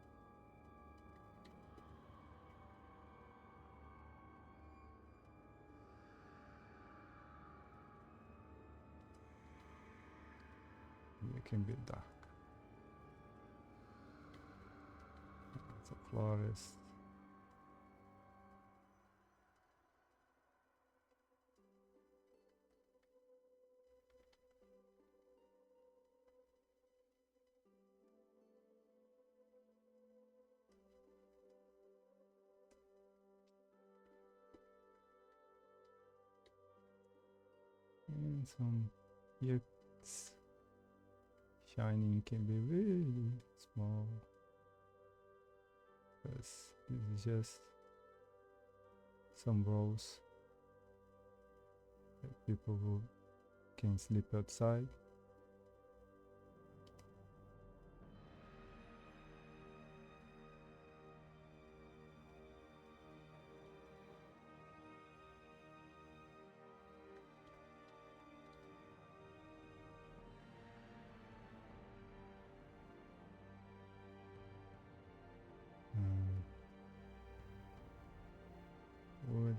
It can be dark. It's a forest. And some yaks. Shining can be really small, because this is just some rows that people who can sleep outside. Wood.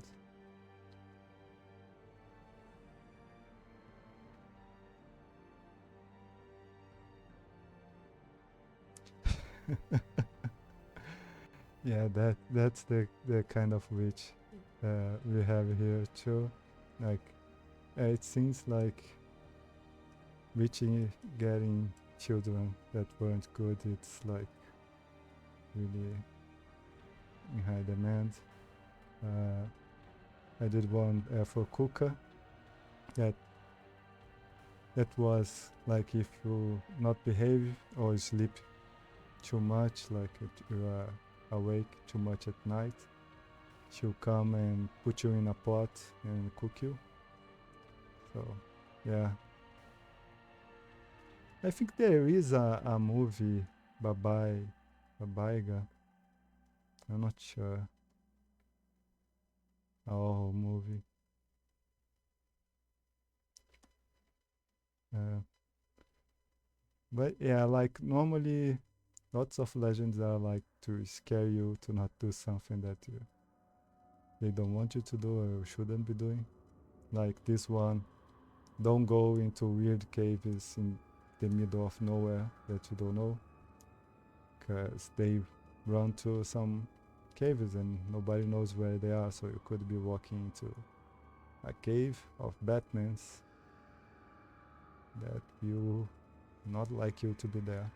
Yeah, that's the kind of witch we have here too. Like it seems like witching getting children that weren't good. It's like really in high demand. I did one for Kuka that was like if you not behave or sleep too much, like you are awake too much at night, she'll come and put you in a pot and cook you. So yeah, I think there is a movie, Babaiga. I'm not sure. A horror movie. But yeah, like normally lots of legends are like to scare you to not do something that they don't want you to do or shouldn't be doing. Like this one, don't go into weird caves in the middle of nowhere that you don't know, because they run to some caves and nobody knows where they are, so you could be walking into a cave of Batmans that will not like you to be there.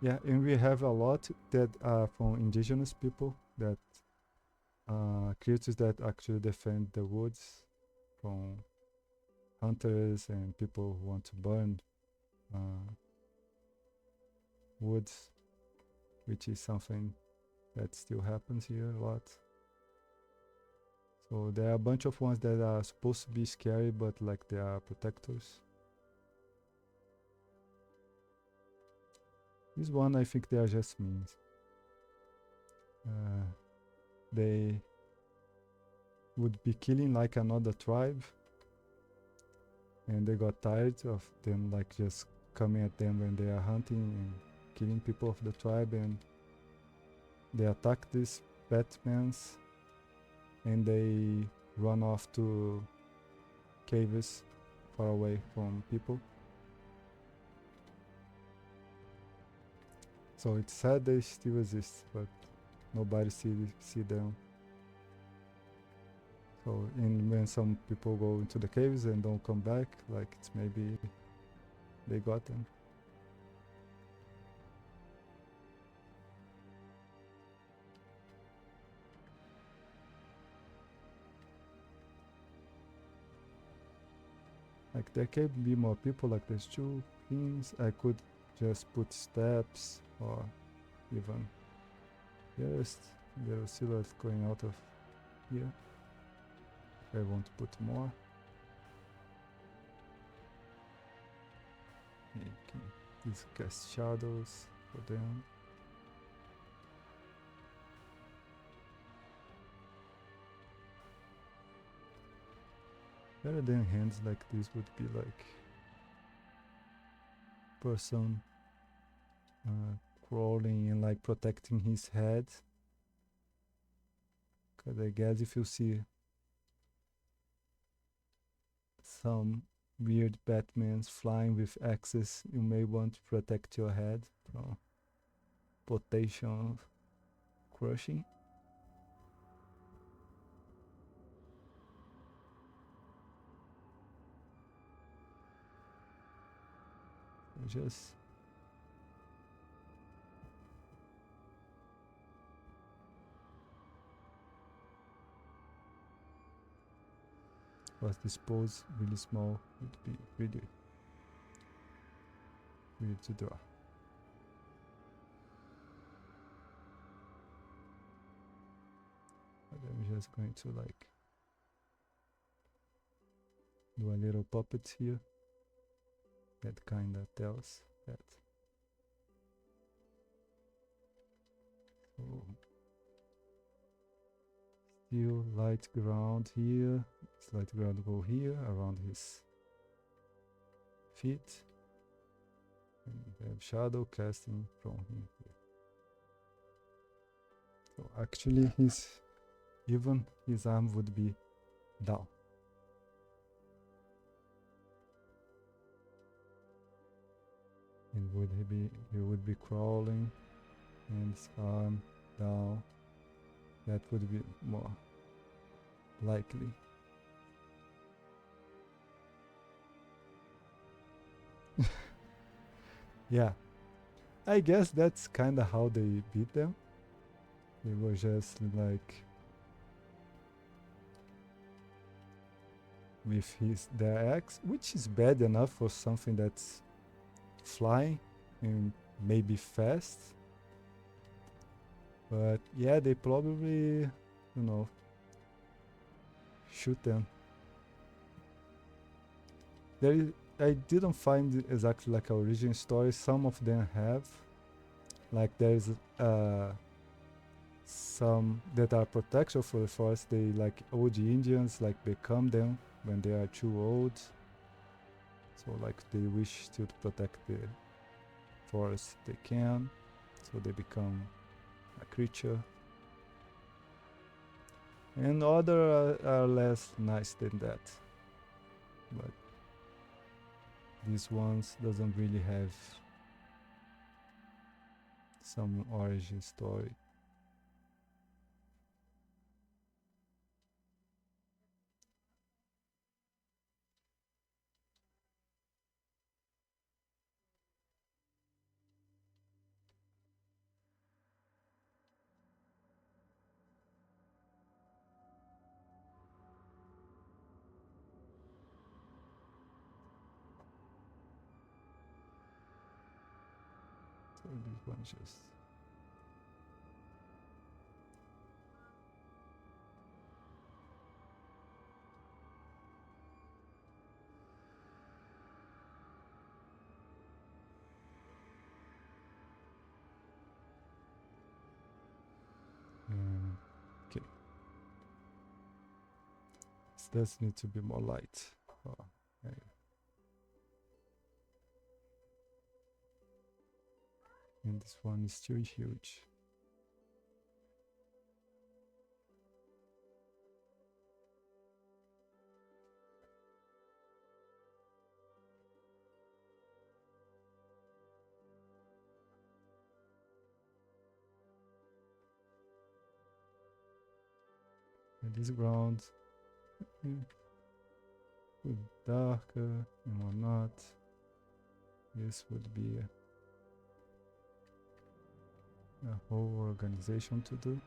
Yeah, and we have a lot that are from indigenous people, that creatures that actually defend the woods from hunters and people who want to burn woods, which is something that still happens here a lot. So there are a bunch of ones that are supposed to be scary, but like they are protectors. This one, I think they are just memes. They would be killing like another tribe, and they got tired of them like just coming at them when they are hunting and killing people of the tribe, and they attack these Batmans and they run off to caves far away from people. So it's sad they still exist, but nobody see them. So when some people go into the caves and don't come back, like it's maybe they got them. Like there can be more people, like there's 2 things. I could just put steps or even just little silhouette going out of here. I want to put more. Okay, these cast shadows for them. Better than hands like this would be like person crawling and like protecting his head. Cause I guess if you see some weird Batmans flying with axes, you may want to protect your head from potential crushing. So just was this pose really small, would be really weird to draw. But I'm just going to like do a little puppet here that kinda tells that. So still light ground here. This light ground go here around his feet. And we have shadow casting from him here. So actually his arm would be down. And he would be crawling and his arm down. That would be more likely. Yeah, I guess that's kind of how they beat them. They were just like with their axe, which is bad enough for something that's flying and maybe fast. But yeah, they probably, shoot them. I didn't find exactly like an origin story. Some of them have, like there's some that are protection for the forest. They like old Indians like become them when they are too old. So like they wish to protect the forest they can, so they become a creature. And other are less nice than that, but these ones doesn't really have some origin story. this one just. Okay. This does need to be more light. Oh, yeah. And this one is still huge. And this ground would be darker and whatnot. This would be a whole organization to do.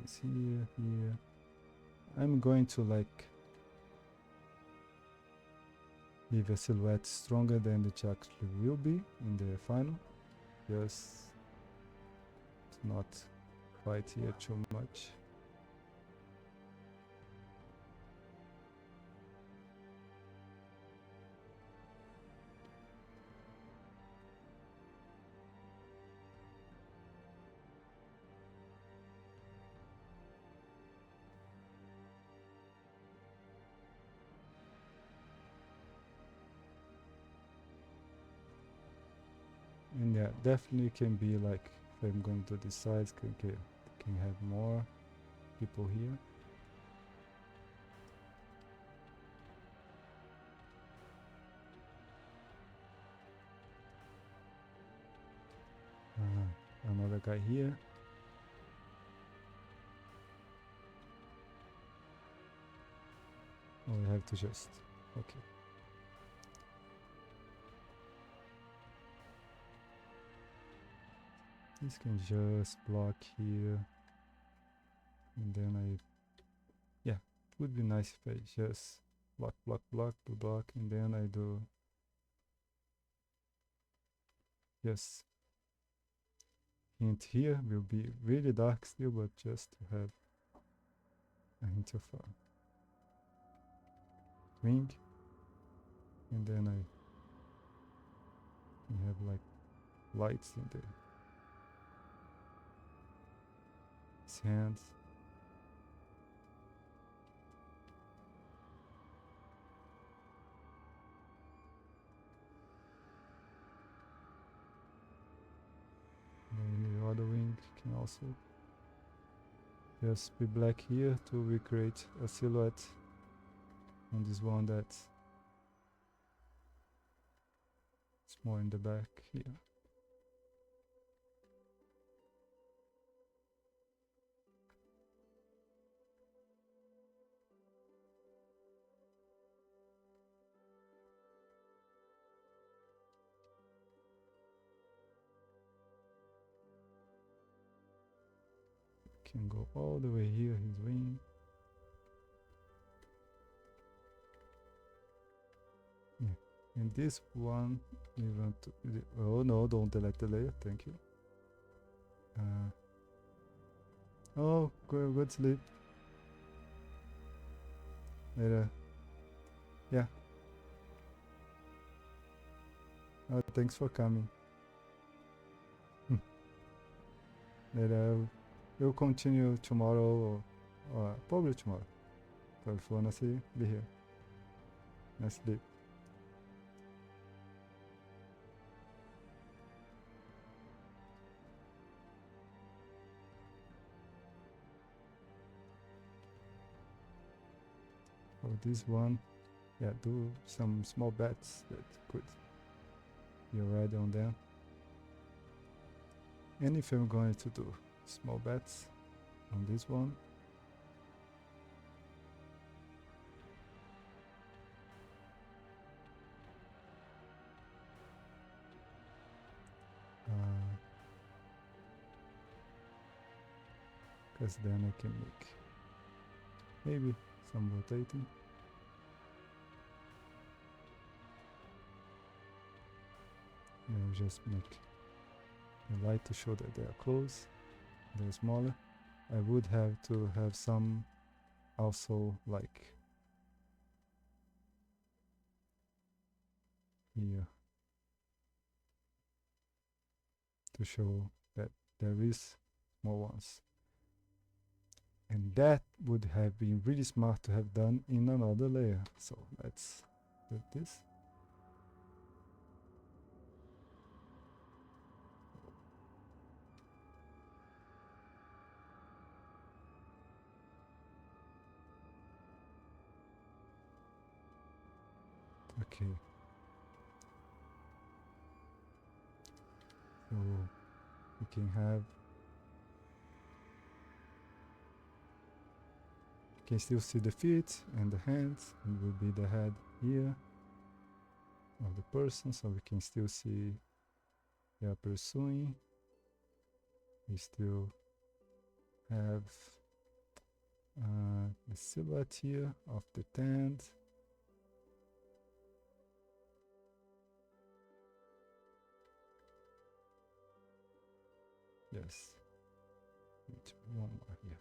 It's here, here. I'm going to like leave a silhouette stronger than it actually will be in the final. Just to not fight here too much. And yeah, definitely can be like, if I'm going to this side, can have more people here. Another guy here. Oh, we have to just, okay. This can just block here. And then yeah, it would be nice if I just block, and then I do just hint here. Will be really dark still, but just to have a hint of a wing. And then I can have like lights in his hands. And the other wing can also just be black here to recreate a silhouette on this one that's more in the back here. Can go all the way here, his wing. Yeah, and this one we want to. Oh no! Don't delete the layer. Thank you. Oh, good sleep. Later. Yeah. Oh, thanks for coming. Later. We'll continue tomorrow or probably tomorrow. So if you wanna see, be here. Nice sleep. Oh, this one, yeah, do some small bets that could be already on them. And if I'm going to do small bets on this one, because then I can make maybe some rotating. And I'll just make the light to show that they are close, they're smaller. I would have to have some also like here to show that there is more ones. And that would have been really smart to have done in another layer. So let's do this. Okay. So we can have, you can still see the feet and the hands, and will be the head here of the person, so we can still see they are pursuing. We still have the silhouette here of the tent. Yes, one more here.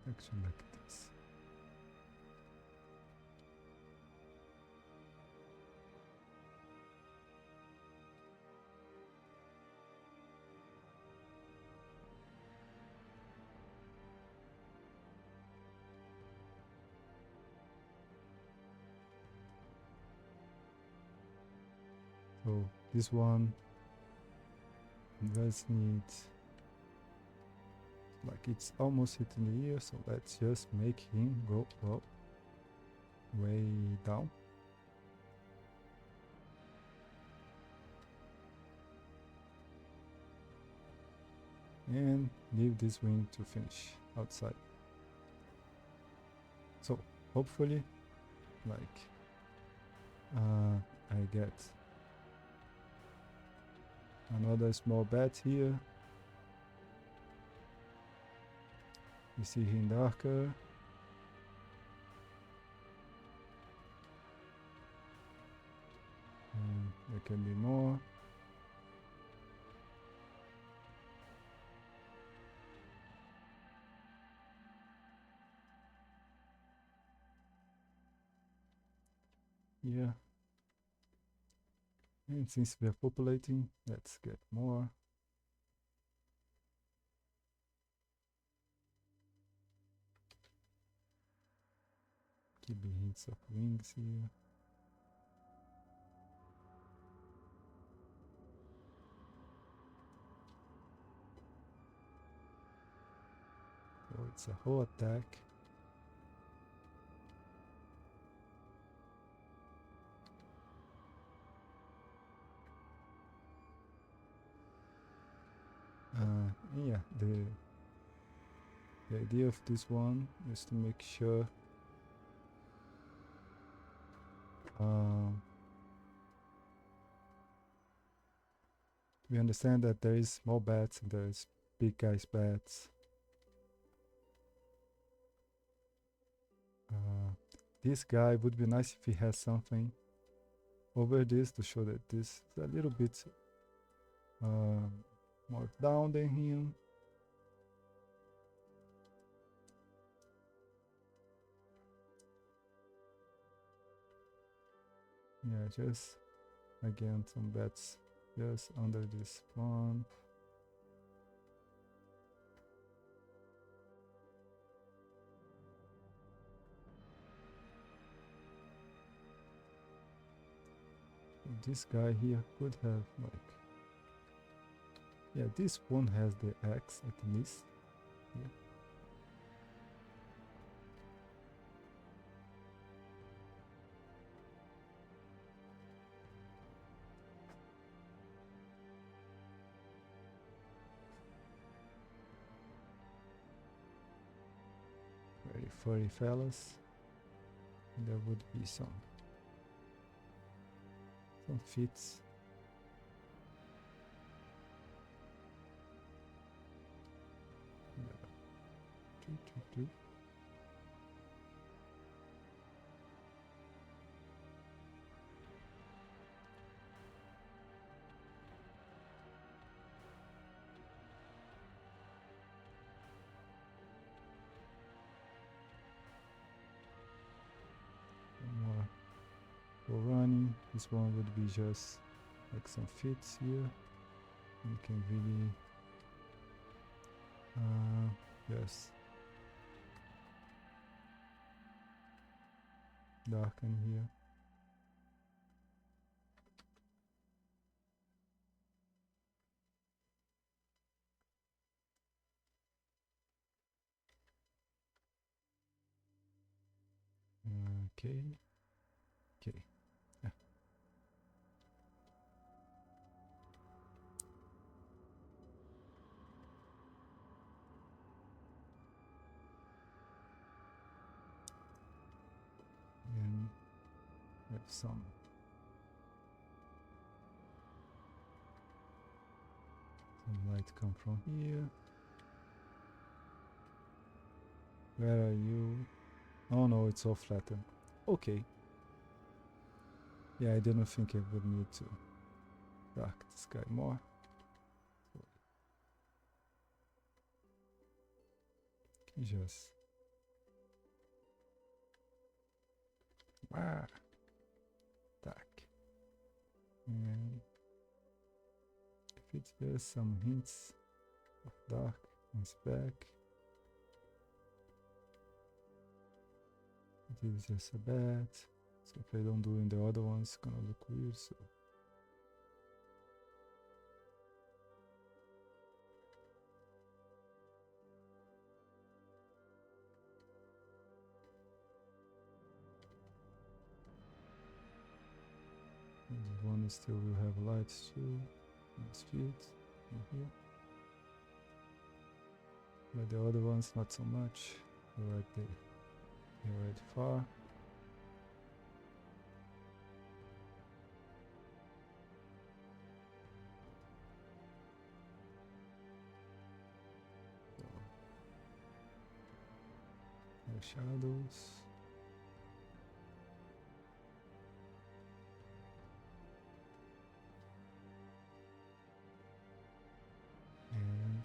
Actually, like this. So this one does need, like, it's almost hitting the ear, so let's just make him go up, way down. And leave this wing to finish outside. So hopefully, like, I get another small bat here. You see him darker. And there can be more. Yeah. And since we are populating, let's get more. Keeping hints of wings here. Oh, it's a whole attack. Yeah, the idea of this one is to make sure we understand that there is small bats and there is big guys bats. This guy would be nice if he has something over this to show that this is a little bit more down than him. Yeah, just again some bats just under this one. This guy here could have, like, yeah, this one has the X at least. Yeah. Very furry fellas. There would be some fits. This one would be just like some fits here. You can really yes, darken here. Okay. Yeah. And have some light come from here. Where are you? Oh no, it's all flattened. Okay. Yeah, I didn't think I would need to dark this guy more. Just dark. And if it's just some hints of dark on his back. It is just a bat. So if I don't do in the other ones, it's gonna look weird. So this one still will have lights too. On his feet, in here. But the other ones not so much. They're already far. The shadows. And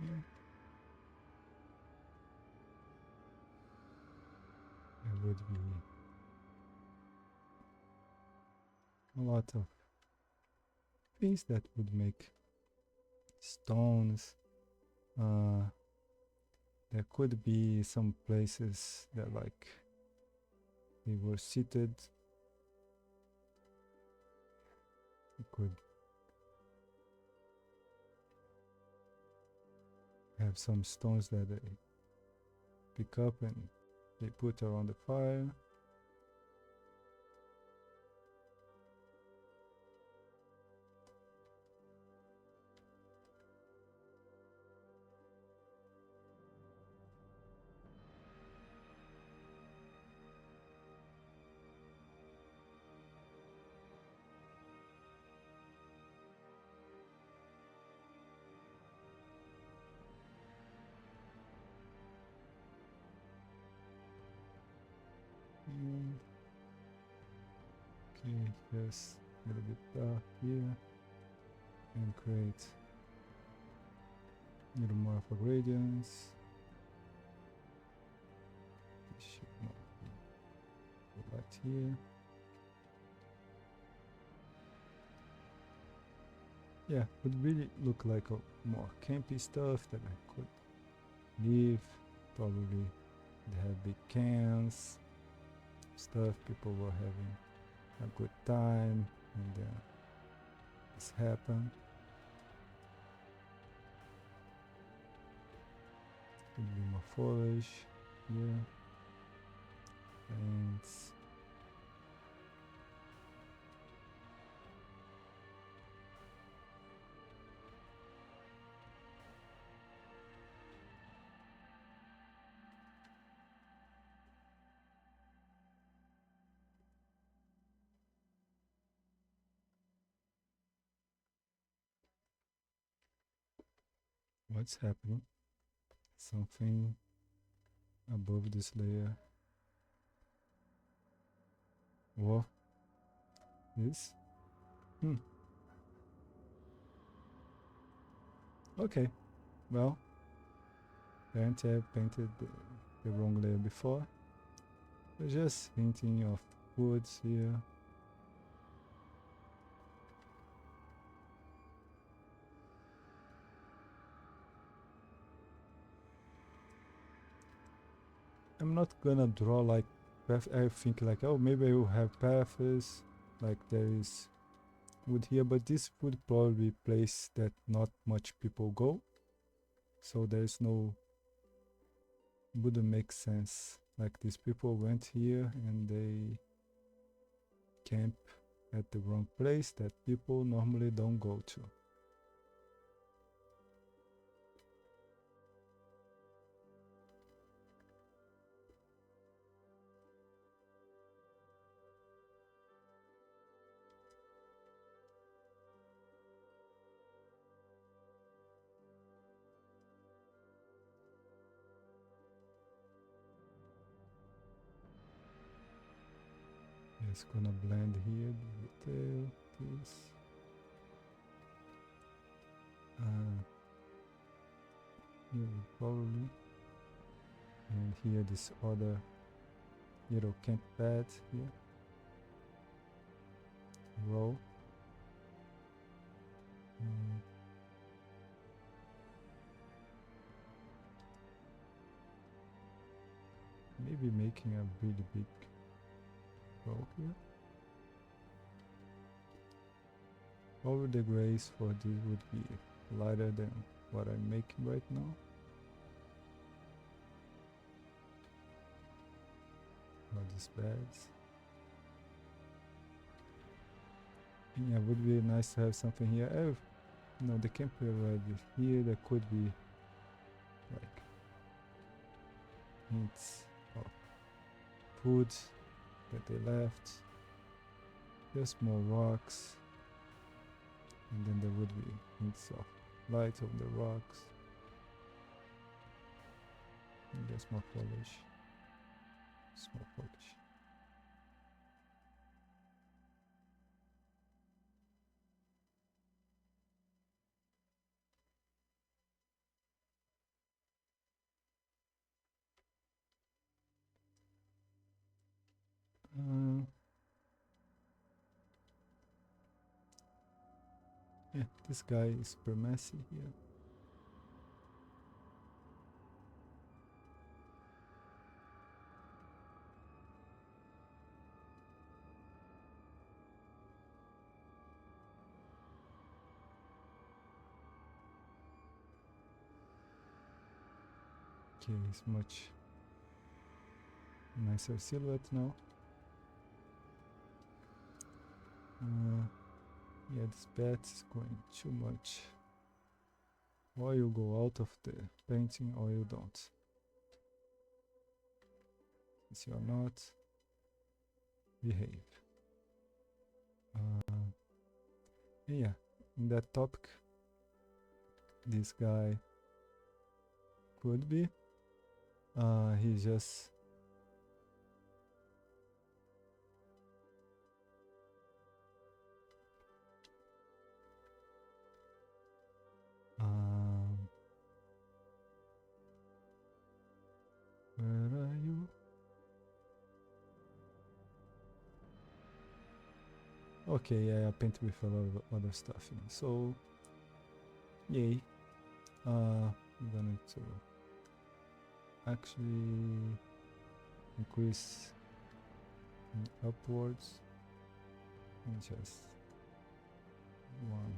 yeah, there would be a lot of things that would make stones. There could be some places that like they were seated. You could have some stones that they pick up and they put around the fire. Okay, just a little bit dark here and create a little more of a gradients. here. Yeah, would really look like a more campy stuff that I could leave. Probably they have big cans, stuff. People were having a good time, and then this happened. Could be more foliage here, and what's happening? Something above this layer. Or this? Okay, well, apparently I painted the wrong layer before. We're just hinting of woods here. I'm not gonna draw like path. I think like, oh, maybe I will have paths like there is wood here, but this would probably be place that not much people go, so there's no, wouldn't make sense. Like these people went here and they camp at the wrong place that people normally don't go to. It's gonna blend here, the detail, this. Here probably, and here this other little camp bed here, row. Maybe making a really big row here. Probably the grays for this would be lighter than what I'm making right now. All these beds. Yeah, would be nice to have something here. Oh, no, the camp already here. There could be like hints of food that they left. Just more rocks. And then there would be hints of light on the rocks. And there's more foliage. Small foliage. Yeah, this guy is super messy here. Okay, it's much nicer silhouette now. Yeah, this bed is going too much. Or you go out of the painting or you don't. Since you're not, behave. Yeah, in that topic, this guy could be. He's just where are you? Okay, yeah, I paint with a lot of other stuff. So, yay. I'm going to actually increase upwards and just one.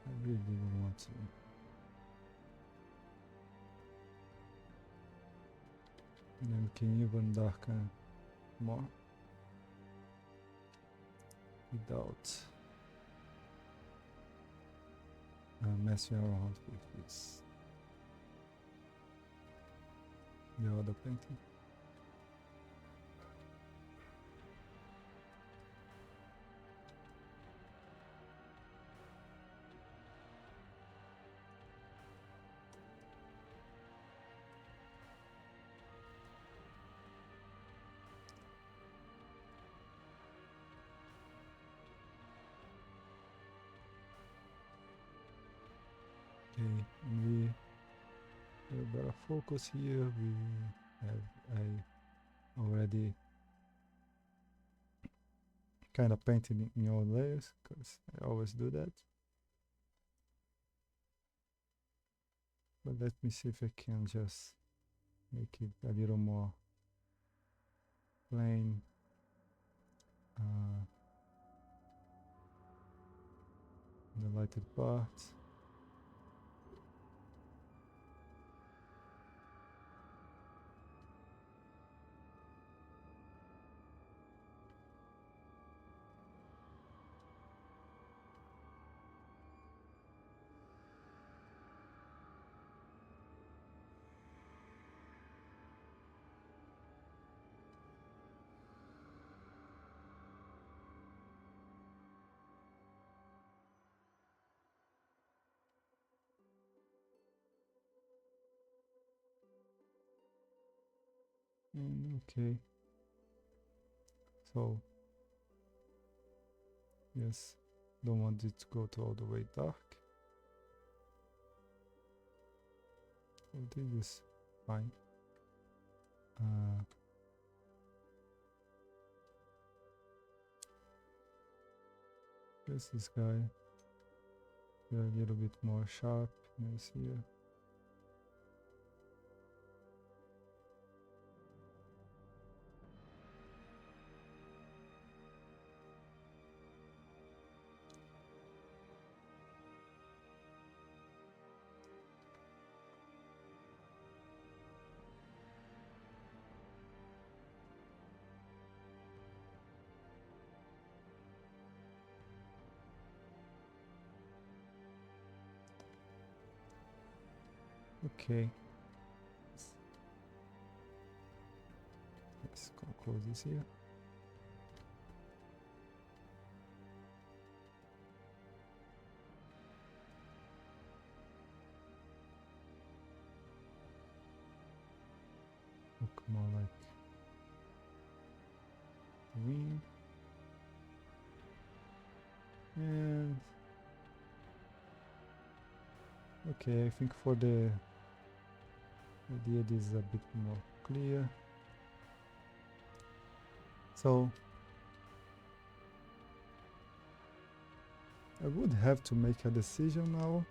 I really didn't want to. And then we can even darken more without messing around with this. The other painting. Okay, we have better focus here. I already kind of painted in all layers because I always do that. But let me see if I can just make it a little more plain. The lighted part. And okay. So yes, don't want it to go to all the way dark. So this is fine. This guy, a little bit more sharpness here. Okay. Let's close this here. Look more like wing. And okay, I think for the idea this is a bit more clear. So I would have to make a decision now,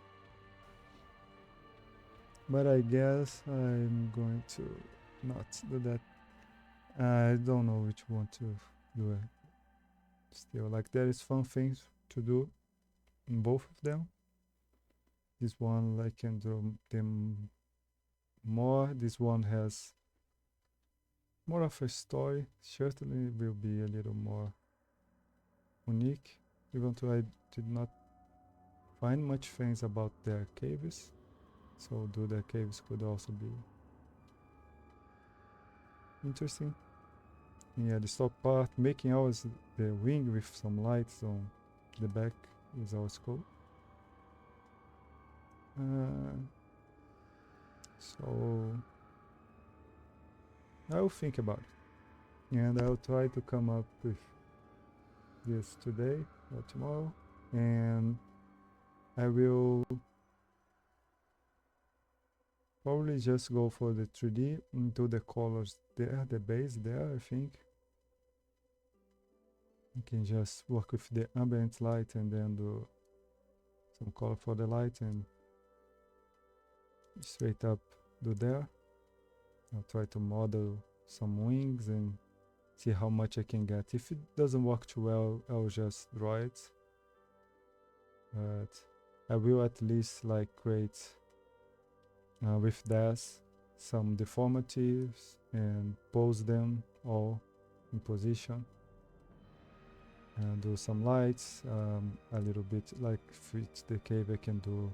but I guess I'm going to not do that. I don't know which one to do. Still, like there is fun things to do in both of them. This one I can do them more. This one has more of a story. Certainly will be a little more unique, even though I did not find much things about their caves. So do their caves could also be interesting. Yeah, the top part, making always the wing with some lights on the back is always cool. So I'll think about it, and I'll try to come up with this today or tomorrow, and I will Probably just go for the 3D and do the colors there, the base there, I think. You can just work with the ambient light and then do some color for the light and straight up do there. I'll try to model some wings and see how much I can get. If it doesn't work too well, I'll just draw it. But I will at least like create with this some deformities and pose them all in position. And do some lights, a little bit like fit the cave. I can do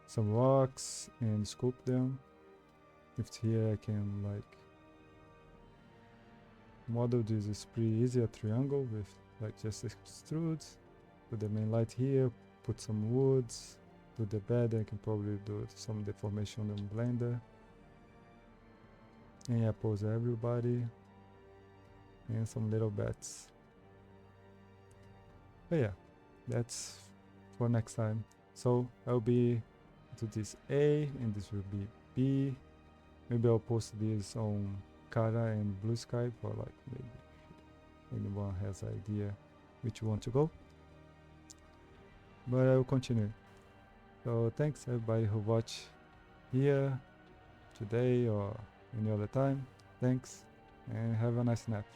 some rocks and sculpt them. If here I can like model this is pretty easy, a triangle with like just extrude, put the main light here, put some woods, do the bed. I can probably do some deformation in Blender. And yeah, pose everybody and some little bats. But yeah, that's for next time. So I'll be to this A and this will be B. Maybe I'll post this on Kara and Blue Sky for like maybe anyone has idea which one to go. But I will continue. So thanks everybody who watched here today or any other time. Thanks and have a nice nap.